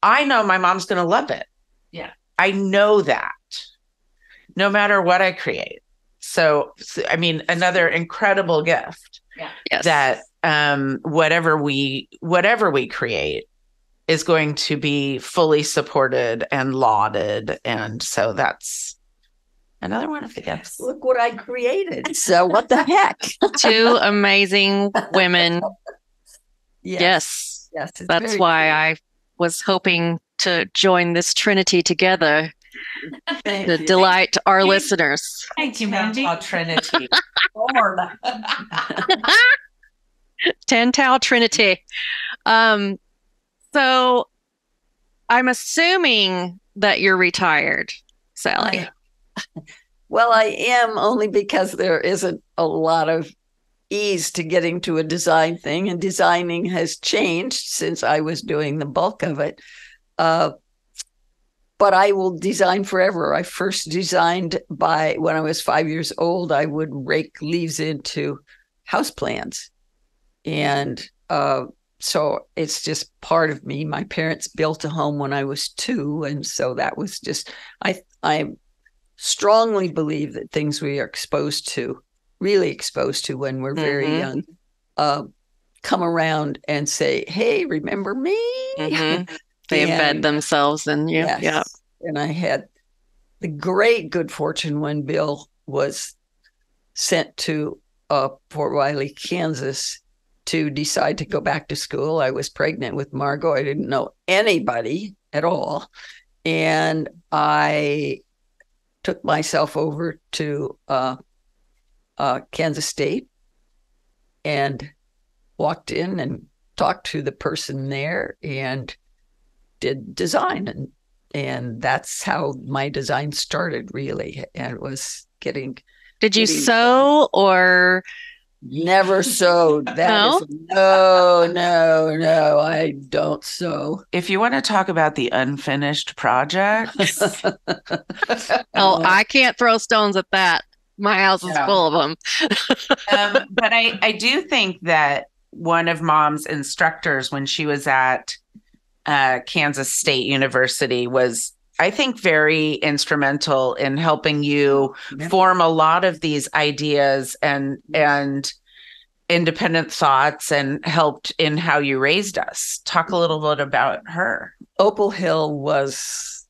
I know my mom's going to love it. Yeah. I know that no matter what I create. So I mean, another incredible gift that whatever we create is going to be fully supported and lauded. And so that's another one of the gifts. Look what I created. So what the heck? Two amazing women. Yes. That's why I was hoping to join this trinity together to delight our listeners. Thank you, Mandi. Trinity. Tantau Trinity. So I'm assuming that you're retired, Sally. Well, I am, only because there isn't a lot of ease to getting to a design thing, and designing has changed since I was doing the bulk of it. But I will design forever. I first designed when I was 5 years old. I would rake leaves into house plans. And so it's just part of me. My parents built a home when I was 2. And so that was just, I strongly believe that things we are really exposed to when we're very young, come around and say, "Hey, remember me?" Mm-hmm. They embed themselves in you. Yes. Yeah. And I had the great good fortune when Bill was sent to Fort Riley, Kansas, to decide to go back to school. I was pregnant with Margo. I didn't know anybody at all. And I took myself over to Kansas State and walked in and talked to the person there and did design. And that's how my design started, really. And it was getting... Did you sew or... Never sewed. No? No, I don't sew. If you want to talk about the unfinished projects, I can't throw stones at that. My house is full of them. But I do think that one of Mom's instructors when she was at Kansas State University was, I think, very instrumental in helping you form a lot of these ideas and independent thoughts, and helped in how you raised us. Talk a little bit about her. Opal Hill was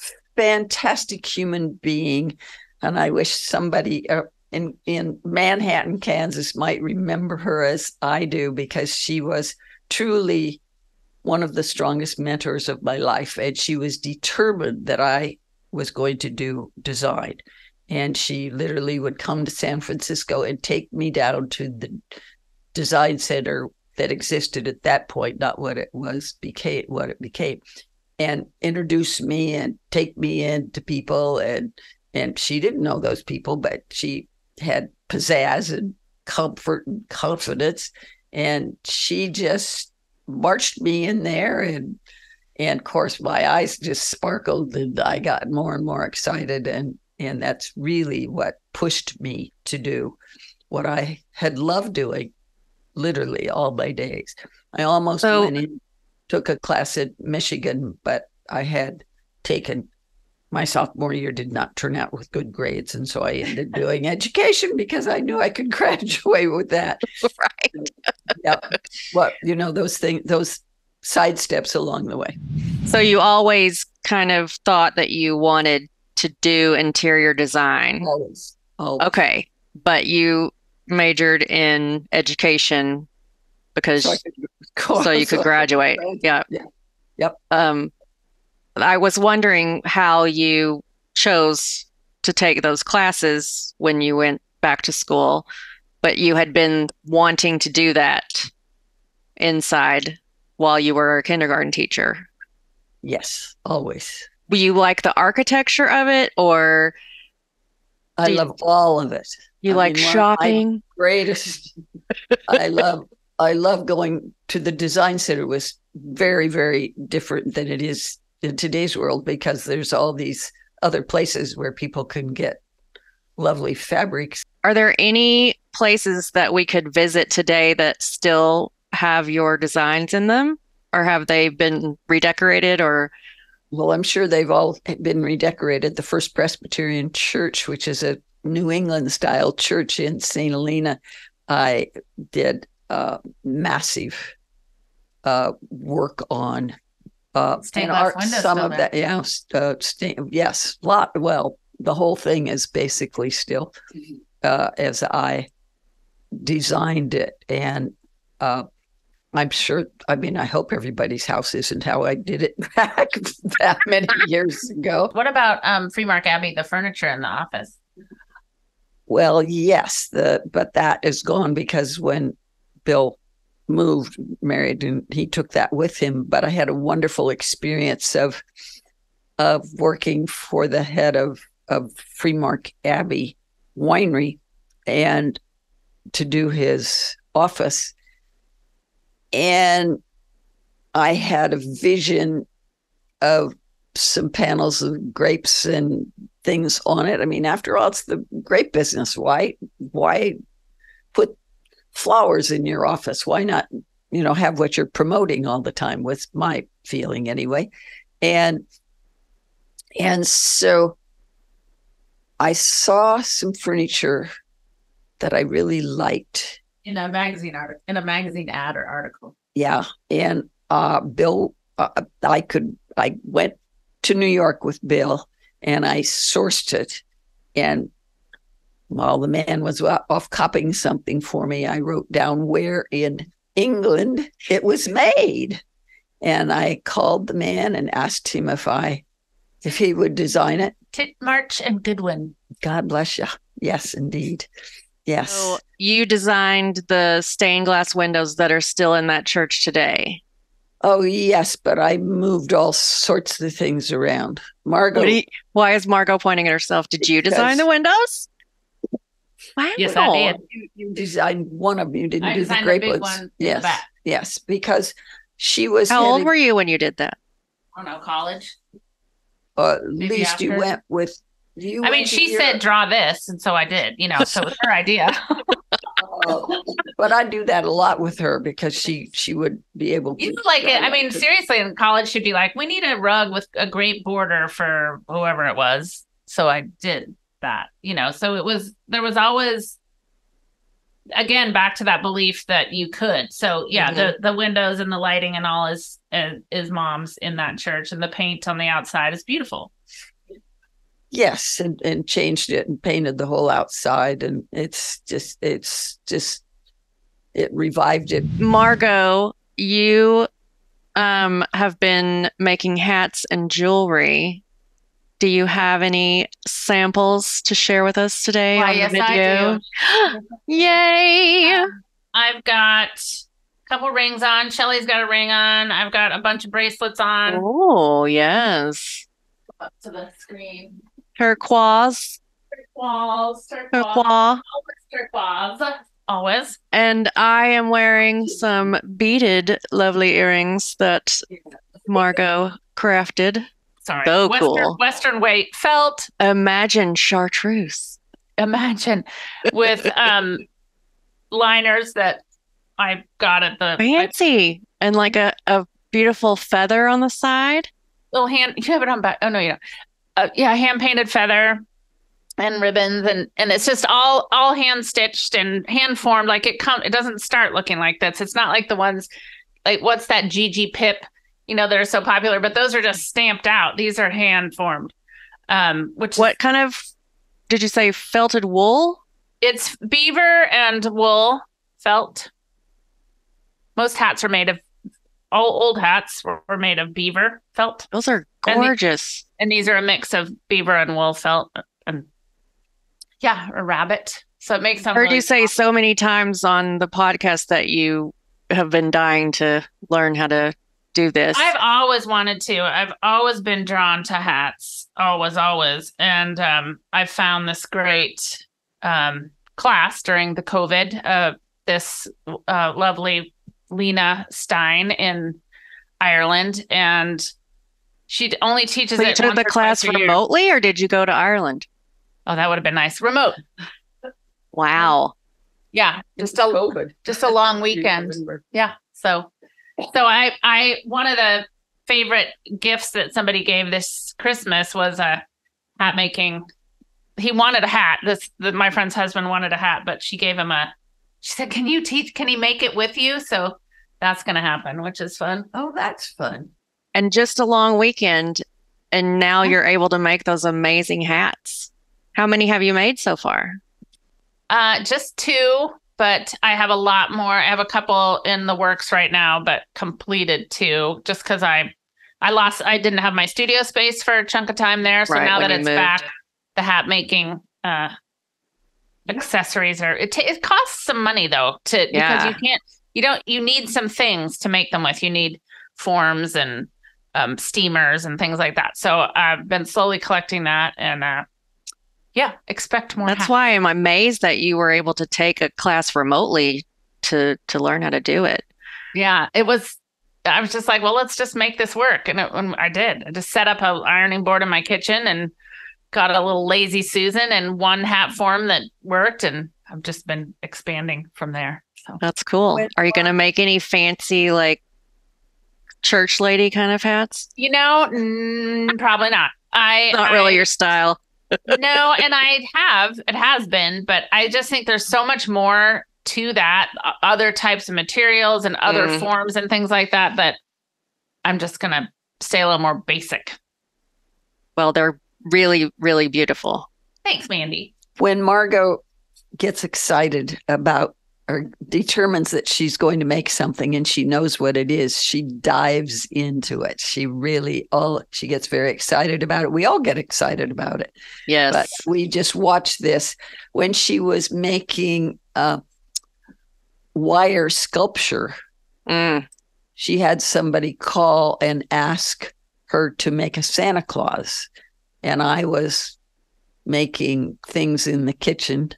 a fantastic human being, and I wish somebody in Manhattan, Kansas might remember her as I do, because she was truly one of the strongest mentors of my life. And she was determined that I was going to do design. And she literally would come to San Francisco and take me down to the design center that existed at that point, not what it became, and introduce me and take me in to people. And she didn't know those people, but she had pizzazz and comfort and confidence. And she just marched me in there, and of course my eyes just sparkled, and I got more and more excited, and that's really what pushed me to do what I had loved doing literally all my days. I almost went in, took a class at Michigan, but I had taken my sophomore year, did not turn out with good grades, and so I ended doing education because I knew I could graduate with that. Right. Yeah. Well, those things, those side steps along the way. So you always kind of thought that you wanted to do interior design. Always. Okay. But you majored in education because so you could graduate. Yeah. Yep. I was wondering how you chose to take those classes when you went back to school, but you had been wanting to do that inside while you were a kindergarten teacher. Yes, always. Were you like the architecture of it, or I love all of it. You like shopping? Greatest. I love going to the design center. It was very, very different than it is in today's world, because there's all these other places where people can get lovely fabrics. Are there any places that we could visit today that still have your designs in them, or have they been redecorated? Or well, I'm sure they've all been redecorated. The First Presbyterian Church, which is a New England style church in St. Helena, I did massive work on. Stained glass windows. Some of that, yes, lot. Well, the whole thing is basically still as I designed it, and I'm sure. I mean, I hope everybody's house isn't how I did it back that many years ago. What about Freemark Abbey, the furniture in the office? Well, yes, but that is gone because when Bill married, and he took that with him. But I had a wonderful experience of working for the head of Freemark Abbey Winery, and to do his office. And I had a vision of some panels of grapes and things on it. I mean, after all, it's the grape business. Why put flowers in your office? Why not, have what you're promoting all the time? Was my feeling anyway. And so I saw some furniture that I really liked in a magazine ad or article. Yeah. And Bill, I went to New York with Bill and I sourced it. And while the man was off copying something for me, I wrote down where in England it was made. And I called the man and asked him if he would design it. Titmarsh and Goodwin. God bless you. Yes, indeed. Yes. So you designed the stained glass windows that are still in that church today. Oh, yes, but I moved all sorts of things around. Margo. Why is Margo pointing at herself? Did you design the windows? Wow. Yes, I did. You designed one of them. You didn't do the designed great the big ones. one. Yes. Yes, because she was. How old were you when you did that? I don't know, college. At least you went with you. I mean, she said draw this, and so I did. So it was her idea. But I do that a lot with her because she would be able to. You like it. I mean, seriously, in college, she'd be like, "We need a rug with a great border for whoever it was." So I did that. So there was always, again, back to that belief that you could. So yeah, the windows and the lighting and all is mom's in that church, and the paint on the outside is beautiful. Yes, and changed it and painted the whole outside, and it revived it. Margo, you have been making hats and jewelry. Do you have any samples to share with us today on the video? I do. Yay! I've got a couple rings on. Shelley's got a ring on. I've got a bunch of bracelets on. Oh, yes. Up to the screen. Turquoise. Always. And I am wearing some beaded lovely earrings that Margo crafted. Sorry. So cool. Western weight felt. Imagine chartreuse. Imagine with liners that I got at the fancy and like a beautiful feather on the side. Little hand. You have it on back. Oh no, you don't. Hand painted feather and ribbons, and it's just all hand stitched and hand formed. Like it doesn't start looking like this. It's not like the ones like what's that Gigi Pip, that are so popular, but those are just stamped out. These are hand formed. What kind of did you say? Felted wool? It's beaver and wool felt. Most hats are made of. All old hats were made of beaver felt. Those are gorgeous. And these are a mix of beaver and wool felt, and a rabbit. So it makes them. Heard you say so many times on the podcast that you have been dying to learn how to do this. I've always wanted to. I've always been drawn to hats. Always. And I found this great class during the COVID. This lovely Lena Stein in Ireland, and she only teaches it. You took the class remotely, or did you go to Ireland? Oh, that would have been nice. Remote. Wow. Yeah, just a long weekend. Yeah. So I one of the favorite gifts that somebody gave this Christmas was a hat making. He wanted a hat. My friend's husband wanted a hat, but she gave him she said, can he make it with you? So that's going to happen, which is fun. Oh, that's fun. And just a long weekend. And now you're able to make those amazing hats. How many have you made so far? Just 2, but I have a lot more. I have a couple in the works right now, but completed 2 just because I didn't have my studio space for a chunk of time there. So now that it's back, the hat making, accessories it costs some money though because you need some things to make them with. You need forms and steamers and things like that. So I've been slowly collecting that, and expect more. That's why I'm amazed that you were able to take a class remotely to learn how to do it. Yeah, I was just like, well, let's just make this work, and I did. I just set up an ironing board in my kitchen and got a little lazy Susan and one hat form that worked, and I've just been expanding from there. So that's cool. Are you going to make any fancy like church lady kind of hats? Probably not. Not really your style. No, and it has been, but I just think there's so much more to that, other types of materials and other forms and things like that, that I'm just going to stay a little more basic. Well, they're really, really beautiful. Thanks, Mandi. When Margo gets excited about or determines that she's going to make something and she knows what it is, she dives into it. She gets very excited about it. We all get excited about it. Yes. But we just watched this when she was making wire sculpture. She had somebody call and ask her to make a Santa Claus. And I was making things in the kitchen.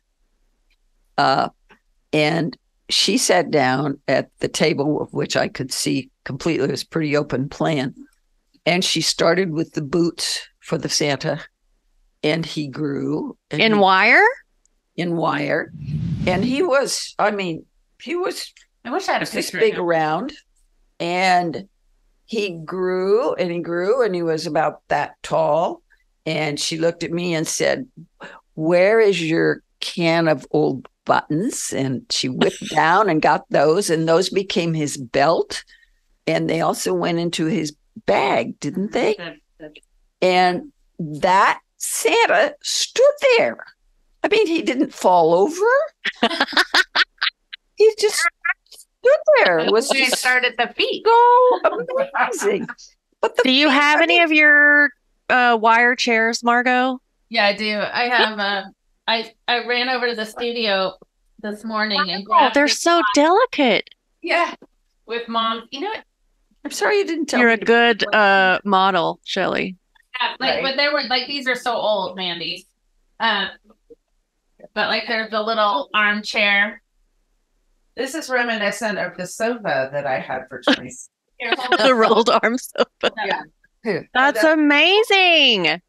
And she sat down at the table, of which I could see completely. It was a pretty open plan. And she started with the boots for the Santa. And he grew. In wire? In wire. And he was, I wish I had a this big around. And he grew and he grew and he was about that tall. And she looked at me and said, "Where is your can of old buttons?" And she whipped down and got those, and those became his belt. And they also went into his bag, didn't they? And that Santa stood there. I mean, he didn't fall over. He just stood there. It was just start at the feet. So amazing. But do you have any of your wire chairs, Margo? Yeah, I do. I have I ran over to the studio this morning and they're so delicate. Yeah, with Mom. You know what? I'm sorry you didn't tell You're me. a good model, Shelley. Yeah, like, but they were like, these are so old, Mandi. But like, there's a little armchair. This is reminiscent of the sofa that I had for 20 years. The rolled arm sofa. Yeah. That's amazing. Yeah,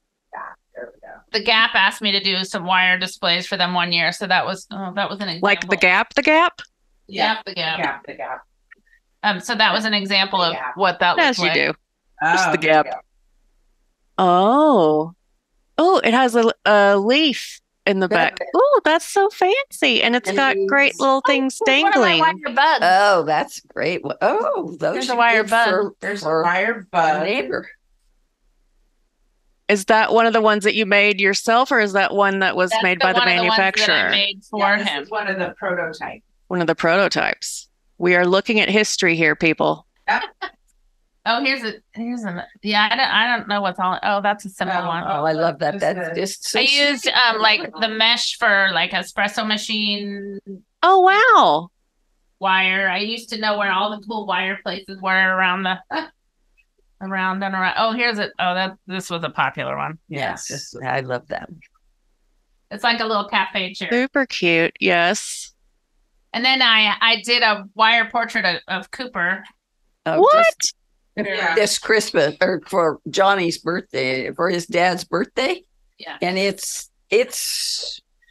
there we go. The Gap asked me to do some wire displays for them one year, so that was an example. Like the Gap. Yeah, the Gap. The Gap. So that was an example of what that looks like. Yes, you do. Just the Gap. Oh, it has a leaf in the back. Oh, that's so fancy, and it's got great little things dangling. Oh, that's great. Oh, those there's a wire bud. There's a wire bud. Neighbor. Is that one of the ones that you made yourself, or is that one that was made by the manufacturer? I made for him. This is one of the prototypes. One of the prototypes. We are looking at history here, people. Oh, here's a I don't know what's on. Oh, that's a simple one. Oh, I love that. That's just so I used like the mesh for like espresso machine. Oh, wow. Wire. I used to know where all the cool wire places were around the around and around. Oh, here's it. Oh, this was a popular one. Yes. I love that. It's like a little cafe chair. Super cute. Yes. And then I did a wire portrait of Cooper. What? This Christmas, or for Johnny's birthday, for his dad's birthday. Yeah. And it's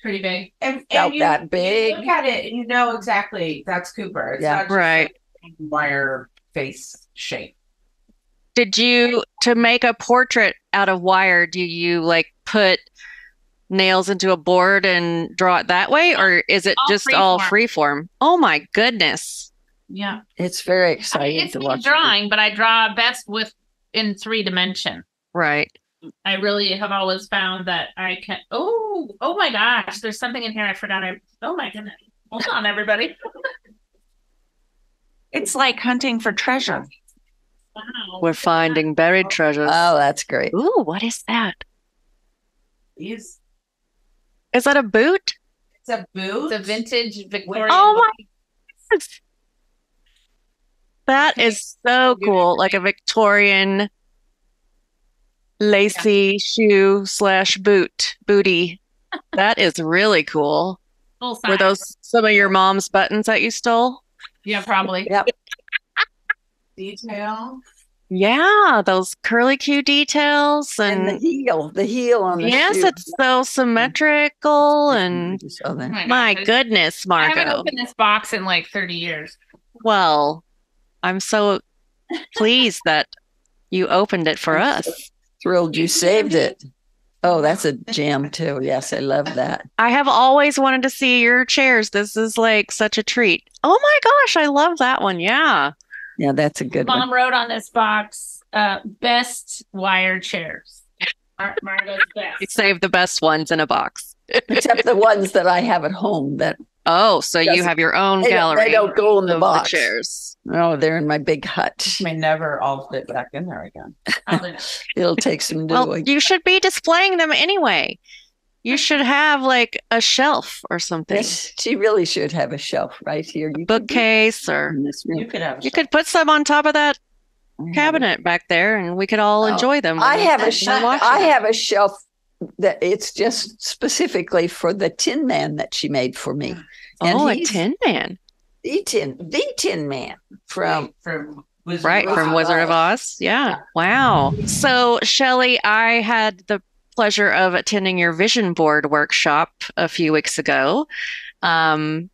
pretty big. And that big. You look at it and you know exactly that's Cooper. It's not just right. a wire face shape. Did you, to make a portrait out of wire, do you like put nails into a board and draw it that way, or is it just all freeform? Oh my goodness. Yeah. It's very exciting it's to watch. Drawing, but I draw best in 3-dimension. Right. I really have always found that I can. Oh my gosh! There's something in here I forgot. Oh my goodness! Hold on, everybody. It's like hunting for treasure. Wow. We're finding buried treasures. Oh, that's great. Ooh, what is that? Is that a boot? It's a boot. It's a vintage Victorian. Oh my goodness. That is so cool. Like a Victorian lacy shoe / booty. That is really cool. Were those some of your mom's buttons that you stole? Yeah, probably. Yep. Detail. Yeah, those curly Q details and the heel on the shoe. It's so symmetrical and Oh my my goodness, Margo. I haven't opened this box in like 30 years. Well, I'm so pleased that you opened it for us. Thrilled you saved it. Oh, that's a jam too. Yes, I love that. I have always wanted to see your chairs. This is like such a treat. Oh my gosh, I love that one. Yeah. Yeah, that's a good Mom one. wrote on this box, best wire chairs. Margo's best. You save the best ones in a box. Except the ones that I have at home that Oh, so you have your own gallery. They don't go in the of box. The chairs. Oh, they're in my big hut. May never all fit back in there again. It'll take some Well, doing. you should be displaying them anyway. You should have like a shelf or something. Yes, she really should have a shelf right here. You Bookcase or in this room. You could have. you could put some on top of that cabinet back there and we could all enjoy them. I have a when shelf. we're watching. I have a shelf that it's just specifically for the Tin Man that she made for me. And Oh, a he's Tin Man. the Tin Man from from Wizard Right, of from Oz. Wizard of Oz. Yeah. Wow. So, Shelley, I had the pleasure of attending your vision board workshop a few weeks ago. And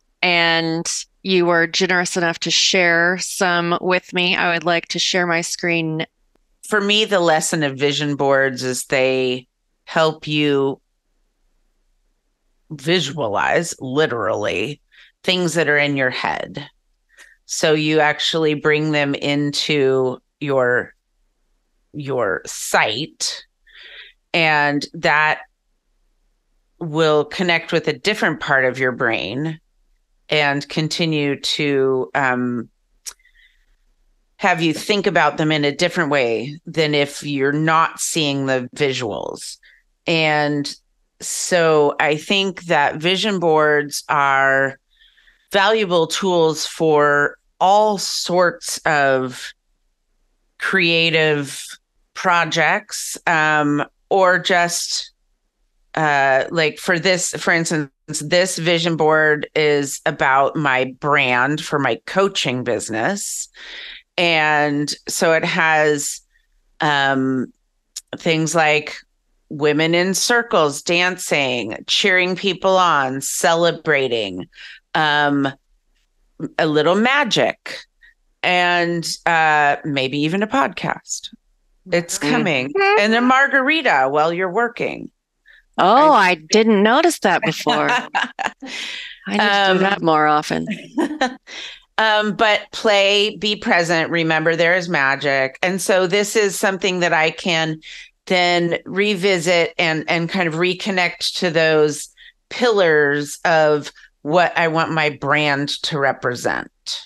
you were generous enough to share some with me. I would like to share my screen. For me, the lesson of vision boards is they help you visualize literally things that are in your head. So you actually bring them into your sight, and that will connect with a different part of your brain and continue to have you think about them in a different way than if you're not seeing the visuals. And so I think that vision boards are valuable tools for all sorts of creative projects, or just like for instance, this vision board is about my brand for my coaching business. And so it has things like women in circles, dancing, cheering people on, celebrating, a little magic, and maybe even a podcast. It's coming. And a margarita while you're working. Oh, I didn't notice that before. I need to do that more often. But play, be present, remember there is magic. And so this is something that I can then revisit and kind of reconnect to those pillars of what I want my brand to represent.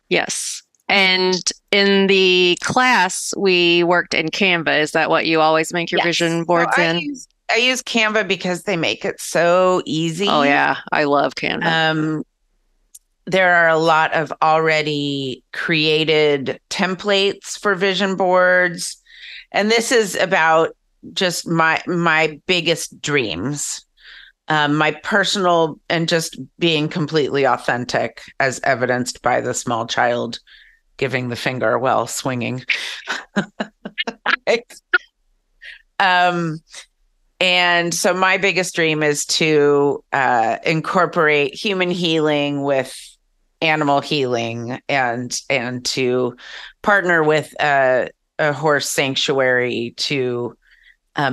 Yes. And in the class, we worked in Canva. Is that what you always make your vision boards in? I use Canva because they make it so easy. Oh, yeah. I love Canva. There are a lot of already created templates for vision boards. And this is about just my biggest dreams, my personal, and just being completely authentic, as evidenced by the small child giving the finger while swinging. And so my biggest dream is to incorporate human healing with animal healing, and to partner with a horse sanctuary to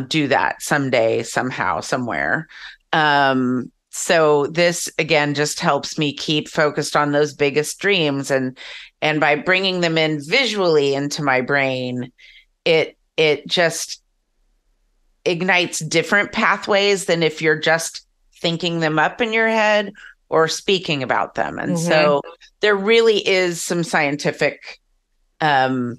do that someday, somehow, somewhere. So this again just helps me keep focused on those biggest dreams, and by bringing them in visually into my brain, it just ignites different pathways than if you're just thinking them up in your head or speaking about them. And so there really is some scientific or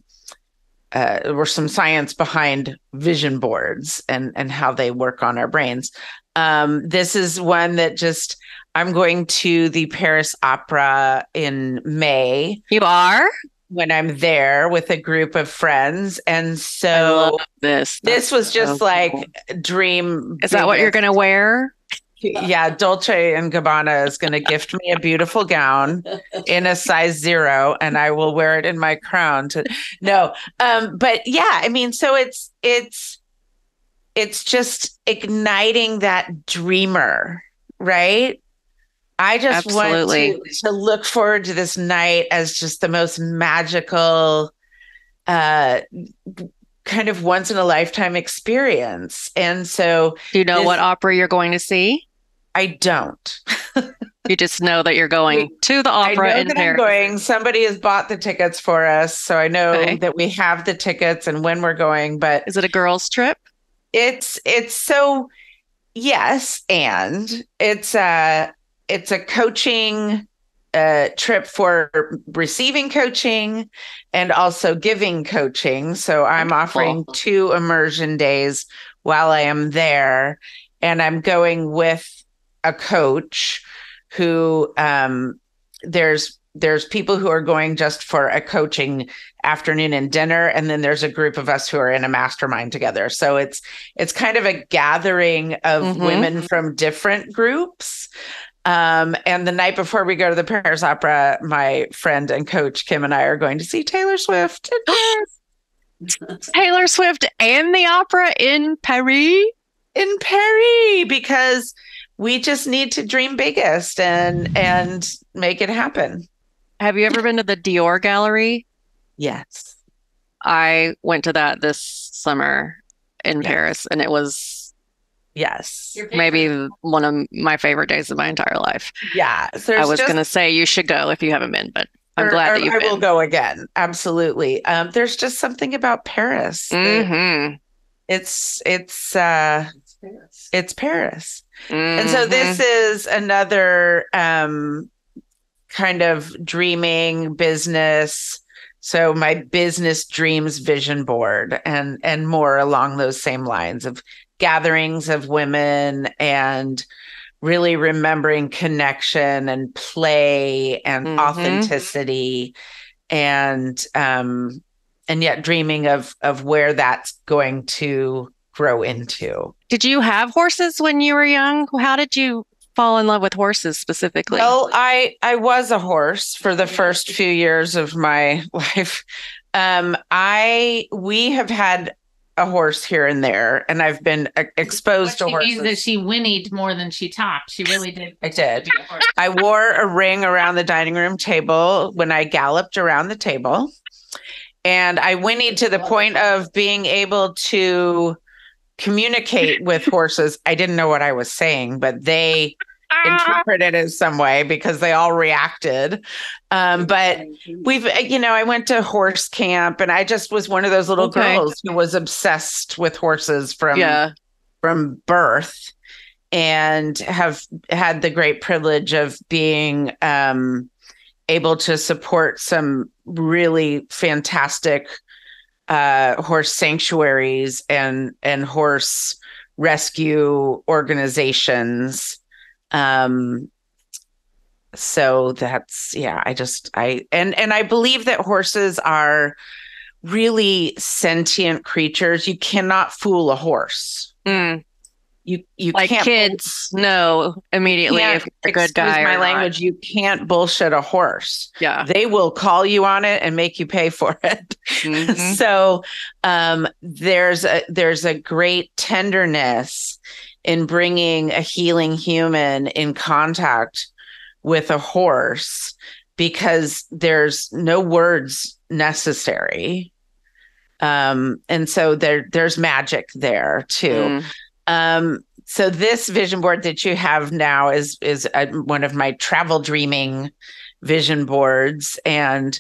some science behind vision boards and how they work on our brains. This is one that just, I'm going to the Paris Opera in May. You are? When I'm there with a group of friends. And so I love this. This was just so like cool. dream. Is that what you're going to wear? Yeah, Dolce and Gabbana is going to gift me a beautiful gown in a size 0, and I will wear it in my crown. But yeah, I mean, so it's just igniting that dreamer, right? I just Absolutely. want to look forward to this night as just the most magical, kind of once in a lifetime experience. And so, Do you know what opera you're going to see? I don't. You just know that you're going to the opera I know in that Paris. I'm going. Somebody has bought the tickets for us, so I know that we have the tickets and when we're going. But is it a girls' trip? It's so yes, and it's a coaching trip for receiving coaching and also giving coaching. So I'm offering 2 immersion days while I am there, and I'm going with a coach who there's people who are going just for a coaching afternoon and dinner, and then there's a group of us who are in a mastermind together. So it's kind of a gathering of women from different groups. And the night before we go to the Paris Opera, my friend and coach Kim and I are going to see Taylor Swift in Paris. Taylor Swift and the opera in Paris? In Paris, because we just need to dream biggest and make it happen. Have you ever been to the Dior Gallery? Yes. I went to that this summer in Paris, and it was maybe one of my favorite days of my entire life. Yeah. I was going to say you should go if you haven't been, but I'm glad that you've been. I will go again. Absolutely. There's just something about Paris. It's Paris. And so this is another kind of dreaming business. So my business dreams vision board and more along those same lines of gatherings of women and really remembering connection and play and authenticity and yet dreaming of where that's going to grow into. Did you have horses when you were young? How did you fall in love with horses specifically? Well, I was a horse for the first few years of my life. We have had a horse here and there, and I've been exposed to horses. That she whinnied more than she talked. She really did. I did. I wore a ring around the dining room table when I galloped around the table, and I whinnied to the point of being able to communicate with horses. I didn't know what I was saying, but they interpreted it some way because they all reacted. But I went to horse camp, and I just was one of those little girls who was obsessed with horses from birth, and have had the great privilege of being able to support some really fantastic horse sanctuaries and horse rescue organizations. So that's, I believe that horses are really sentient creatures. You cannot fool a horse. You like can't. Kids know immediately if you're a good guy. Excuse my or language. not. You can't bullshit a horse. Yeah, they will call you on it and make you pay for it. So there's a great tenderness in bringing a healing human in contact with a horse, because there's no words necessary. And so there's magic there too. So this vision board that you have now is one of my travel dreaming vision boards. And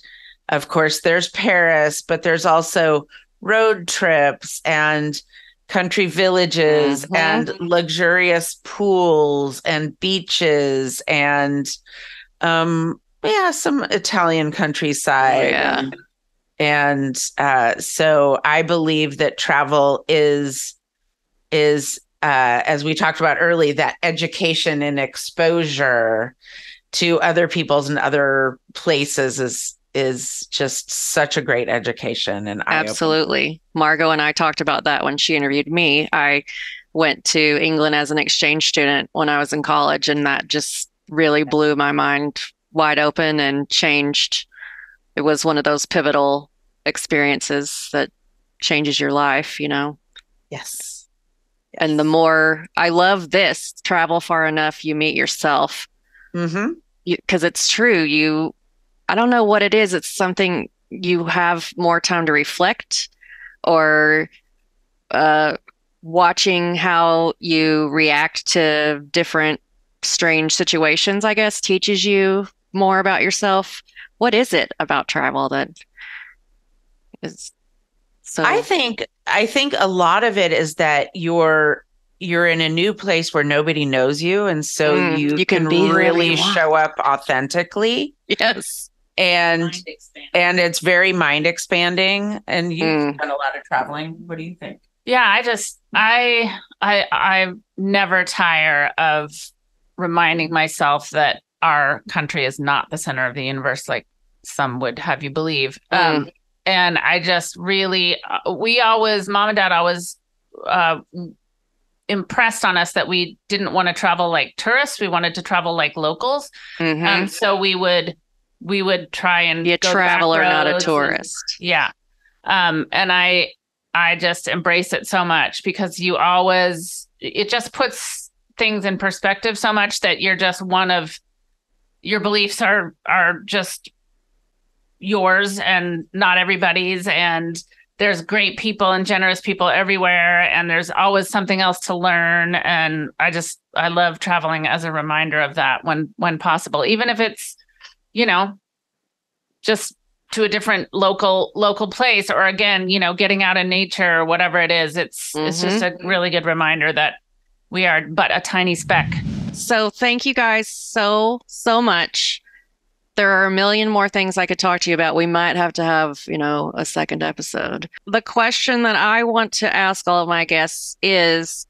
of course there's Paris, but there's also road trips and country villages and luxurious pools and beaches and some Italian countryside. And so I believe that travel is as we talked about early, that education and exposure to other people's and other places is just such a great education. And absolutely. Margo and I talked about that when she interviewed me. I went to England as an exchange student when I was in college, and that just really blew my mind wide open and changed. It was one of those pivotal experiences that changes your life, Yes. And the more I love this, travel far enough, you meet yourself. Because it's true. I don't know what it is. It's something you have more time to reflect or watching how you react to different strange situations, I guess, teaches you more about yourself? What is it about travel that is so? I think a lot of it is that you're in a new place where nobody knows you, and so you can be really show up authentically. Yes. And it's very mind expanding. And you've done a lot of traveling. What do you think? Yeah, I never tire of reminding myself that our country is not the center of the universe, like some would have you believe. And I just really, Mom and Dad always impressed on us that we didn't want to travel like tourists. We wanted to travel like locals. So we would try and be a traveler, not a tourist. And I just embrace it so much because it just puts things in perspective so much that you're just one of your beliefs are just yours and not everybody's. And there's great people and generous people everywhere. And there's always something else to learn. And I love traveling as a reminder of that when possible, even if it's, just to a different local place, or again, getting out in nature or whatever it is. It's just a really good reminder that we are but a tiny speck. So thank you guys so much. There are a million more things I could talk to you about. We might have to have, a second episode. The question that I want to ask all of my guests is,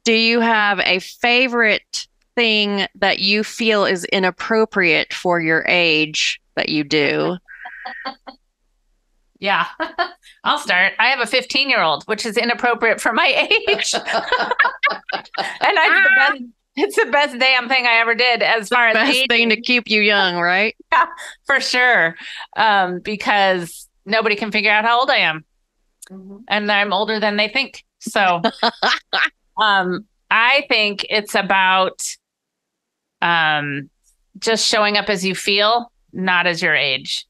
do you have a favorite thing that you feel is inappropriate for your age that you do? Yeah, I'll start. I have a 15-year-old, which is inappropriate for my age. And it's the best damn thing I ever did as far as best aging. Thing to keep you young, right? Yeah, for sure. Because nobody can figure out how old I am. And I'm older than they think. So I think it's about just showing up as you feel, not as your age.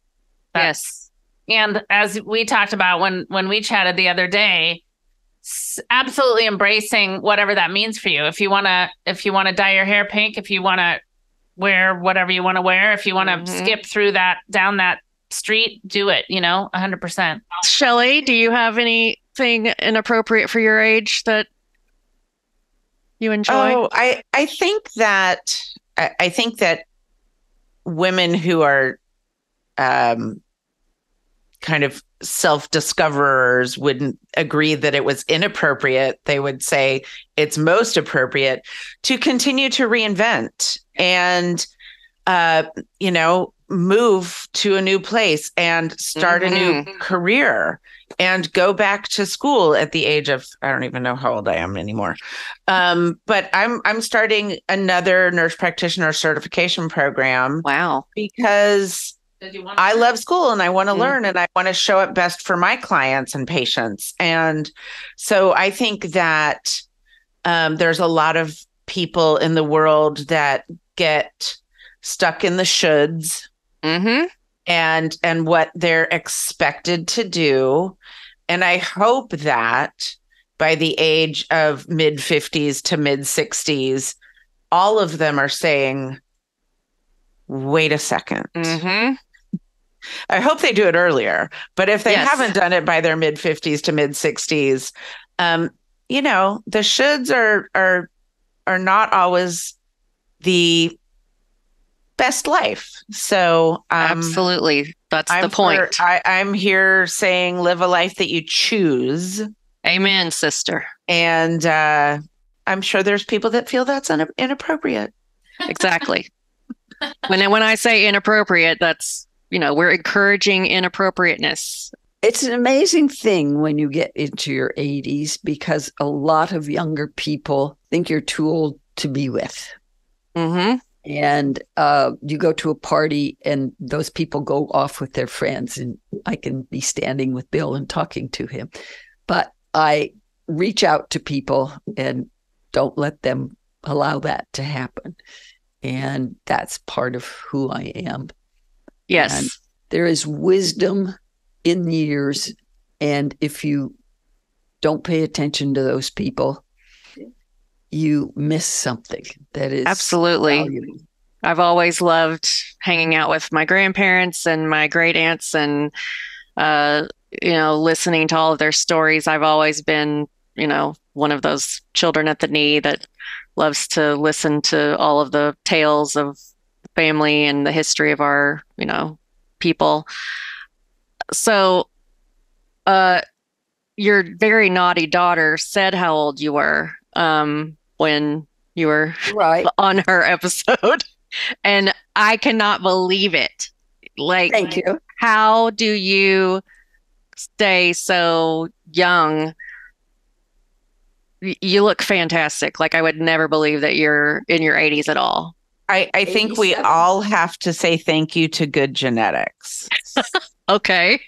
Yes. And as we talked about when we chatted the other day, absolutely embracing whatever that means for you. If you want to dye your hair pink, if you want to wear whatever you want to wear, if you want to skip through down that street, do it, 100%. Shelley, do you have anything inappropriate for your age that you enjoy? Oh, I think that women who are kind of self-discoverers wouldn't agree that it was inappropriate. They would say it's most appropriate to continue to reinvent and, move to a new place and start a new career and go back to school at the age of, I don't even know how old I am anymore. But I'm starting another nurse practitioner certification program. Wow. Because I love school and I want to learn and I want to show up best for my clients and patients. And so I think that there's a lot of people in the world that get stuck in the shoulds and what they're expected to do. And I hope that by the age of mid 50s to mid 60s, all of them are saying, wait a second. I hope they do it earlier, but if they haven't done it by their mid 50s to mid 60s, the shoulds are not always the best life. So absolutely, that's the point. I'm here saying live a life that you choose. Amen, sister. And I'm sure there's people that feel that's inappropriate. Exactly. When I say inappropriate, that's we're encouraging inappropriateness. It's an amazing thing when you get into your 80s because a lot of younger people think you're too old to be with. And you go to a party and those people go off with their friends, and I can be standing with Bill and talking to him. But I reach out to people and don't let them allow that to happen. And that's part of who I am. Yes. And there is wisdom in years And if you don't pay attention to those people, you miss something that is Absolutely valuable. I've always loved hanging out with my grandparents and my great aunts and, listening to all of their stories. I've always been, one of those children at the knee that loves to listen to all of the tales of family and the history of our, people. So, your very naughty daughter said how old you were, when you were Right. on her episode. And I cannot believe it. Like, Thank you. how do you stay so young? You look fantastic. Like, I would never believe that you're in your 80s at all. I think we 87. all have to say thank you to good genetics. Okay.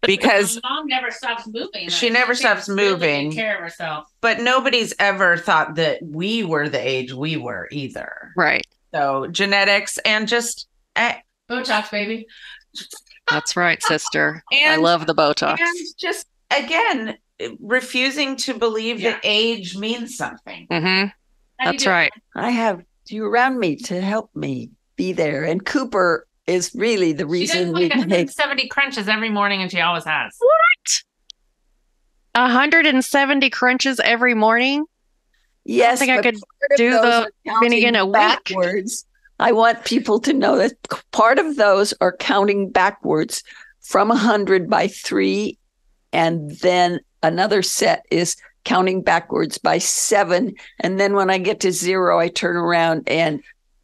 Because Mom never stops moving. She never stops really moving. take care of herself. but nobody's ever thought that we were the age we were either. Right. So genetics and just Botox, baby. That's right, sister. I And- love the Botox. and just again refusing to believe that age means something. Mm-hmm. How do you That's do it? right. I have you around me to help me be there. And Cooper is really the She does reason like we make 170 crunches every morning, and she always has. 170 crunches every morning? Yes, think I but could part of do those the are counting many in a week. backwards. I want people to know that part of those are counting backwards from 100 by 3, and then another set is counting backwards by 7, and then when I get to 0, I turn around and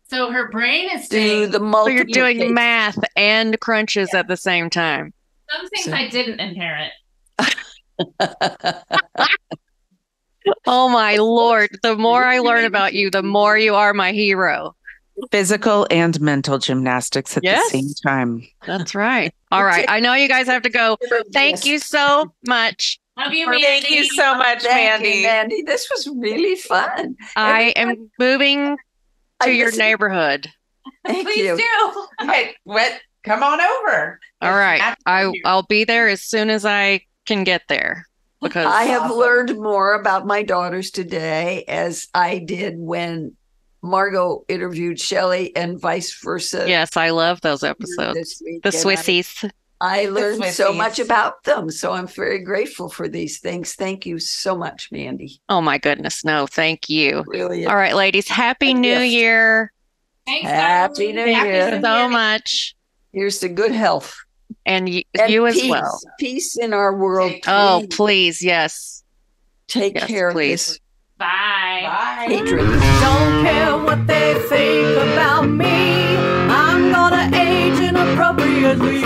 So her brain is do saying the So you're multiplication. doing math and crunches at the same time. some things So- I didn't inherit. Oh my Lord. The more I learn about you, the more you are my hero. Physical and mental gymnastics at Yes. the same time. That's right. All right. I know you guys have to go. Thank you so much. Love you, Thank you so much, Thank Mandy. you, Mandy. This was really fun. I am moving I to your listened- neighborhood. Thank Please you. do. Hey, what? Come on over. All right. Absolutely. I'll be there as soon as I can get there because I have Awesome. learned more about my daughters today as I did when Margo interviewed Shelley and vice versa. yes, I love those episodes. This week. The And Swissies. I learned so Swissies. much about them. So I'm very grateful for these things. Thank you so much, Mandy. Oh my goodness. No, thank you. Really. All right, ladies. Happy New gift. Year. Thanks, Happy Dr. New Happy Year. New So Year. much. Here's to good health. And And you as peace. well. Peace in our world. Oh, Please please. Yes. take yes, care please. of this Bye. Bye. hatred. Don't care what they think about me. I'm gonna age inappropriately.